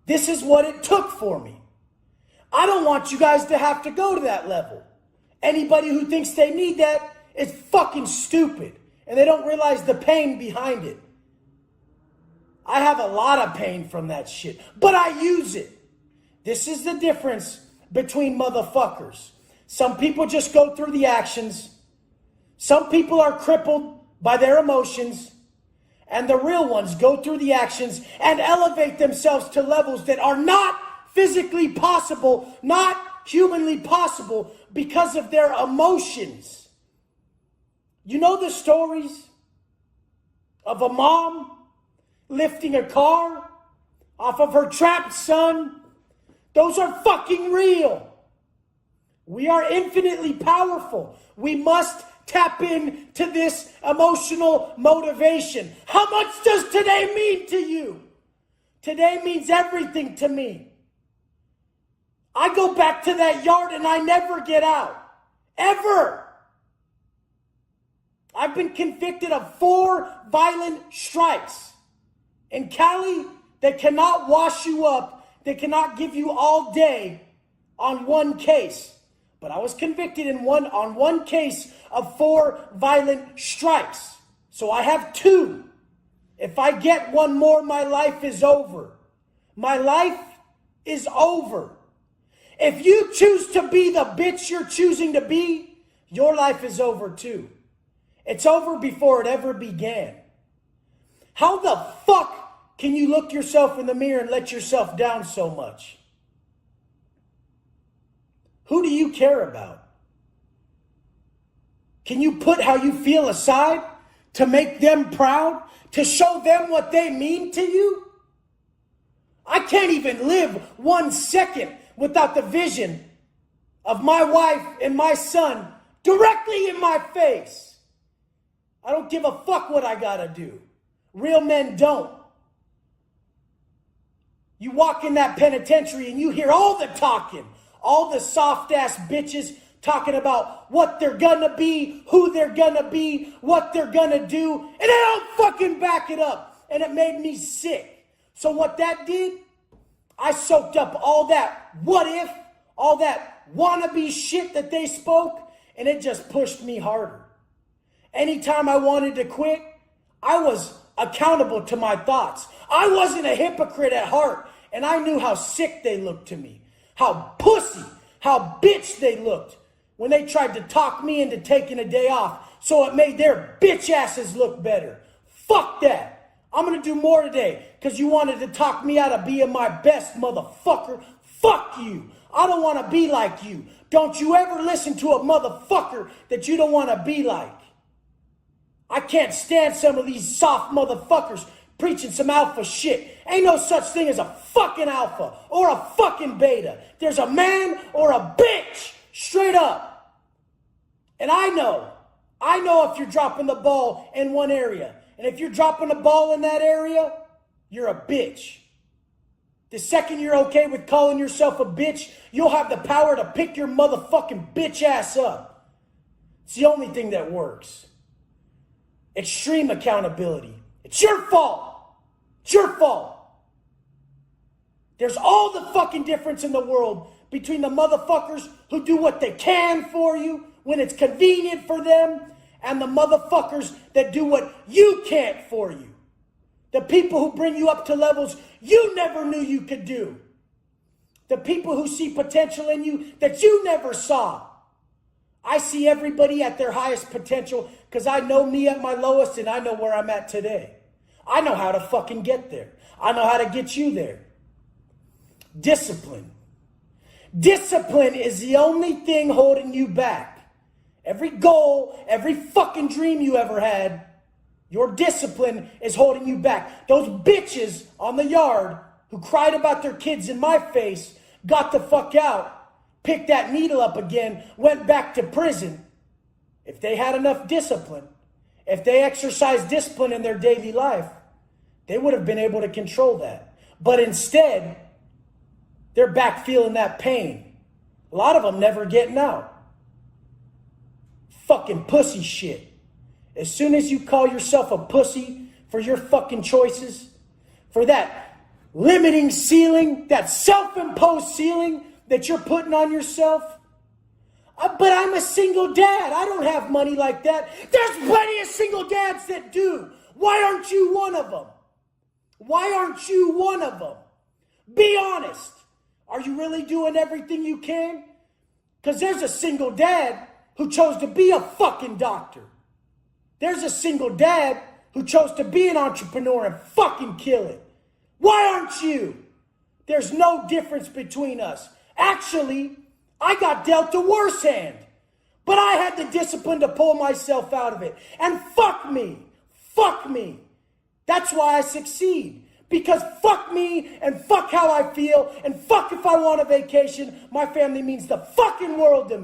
This is what it took for me. I don't want you guys to have to go to that level. Anybody who thinks they need that is fucking stupid, and they don't realize the pain behind it. I have a lot of pain from that shit, but I use it. This is the difference between motherfuckers. Some people just go through the actions. Some people are crippled by their emotions. And the real ones go through the actions and elevate themselves to levels that are not physically possible, not humanly possible because of their emotions. You know the stories of a mom lifting a car off of her trapped son? Those are fucking real. We are infinitely powerful. We must tap into this emotional motivation. How much does today mean to you? Today means everything to me. I go back to that yard and I never get out. Ever. I've been convicted of 4 violent strikes. In Cali, they cannot wash you up. They cannot give you all day on one case. But I was convicted on one case of 4 violent strikes. So I have 2. If I get one more, my life is over. My life is over. If you choose to be the bitch you're choosing to be, your life is over too. It's over before it ever began. How the fuck can you look yourself in the mirror and let yourself down so much? Who do you care about? Can you put how you feel aside to make them proud? To show them what they mean to you? I can't even live 1 second without the vision of my wife and my son directly in my face. I don't give a fuck what I gotta do. Real men don't. You walk in that penitentiary and you hear all the talking, all the soft ass bitches talking about what they're gonna be, who they're gonna be, what they're gonna do, and they don't fucking back it up. And it made me sick. So what that did, I soaked up all that what if, all that wannabe shit that they spoke, and it just pushed me harder. Anytime I wanted to quit, I was accountable to my thoughts. I wasn't a hypocrite at heart, and I knew how sick they looked to me, how pussy, how bitch they looked when they tried to talk me into taking a day off so it made their bitch asses look better. Fuck that. I'm going to do more today because you wanted to talk me out of being my best, motherfucker. Fuck you. I don't want to be like you. Don't you ever listen to a motherfucker that you don't want to be like. I can't stand some of these soft motherfuckers preaching some alpha shit. Ain't no such thing as a fucking alpha or a fucking beta. There's a man or a bitch. Straight up. And I know if you're dropping the ball in one area. And if you're dropping the ball in that area, you're a bitch. The second you're okay with calling yourself a bitch, you'll have the power to pick your motherfucking bitch ass up. It's the only thing that works. Extreme accountability. It's your fault. It's your fault. There's all the fucking difference in the world between the motherfuckers who do what they can for you when it's convenient for them and the motherfuckers that do what you can't for you. The people who bring you up to levels you never knew you could do. The people who see potential in you that you never saw. I see everybody at their highest potential because I know me at my lowest and I know where I'm at today. I know how to fucking get there. I know how to get you there. Discipline. Discipline is the only thing holding you back. Every goal, every fucking dream you ever had, your discipline is holding you back. Those bitches on the yard who cried about their kids in my face got the fuck out, picked that needle up again, went back to prison. If they had enough discipline, if they exercised discipline in their daily life, they would have been able to control that. But instead, they're back feeling that pain. A lot of them never getting out. Fucking pussy shit. As soon as you call yourself a pussy for your fucking choices, for that limiting ceiling, that self-imposed ceiling that you're putting on yourself, but I'm a single dad. I don't have money like that. There's plenty of single dads that do. Why aren't you one of them? Why aren't you one of them? Be honest. Are you really doing everything you can? Because there's a single dad who chose to be a fucking doctor. There's a single dad who chose to be an entrepreneur and fucking kill it. Why aren't you? There's no difference between us. Actually, I got dealt a worse hand. But I had the discipline to pull myself out of it. And fuck me. Fuck me. That's why I succeed. Because fuck me and fuck how I feel and fuck if I want a vacation. My family means the fucking world to me.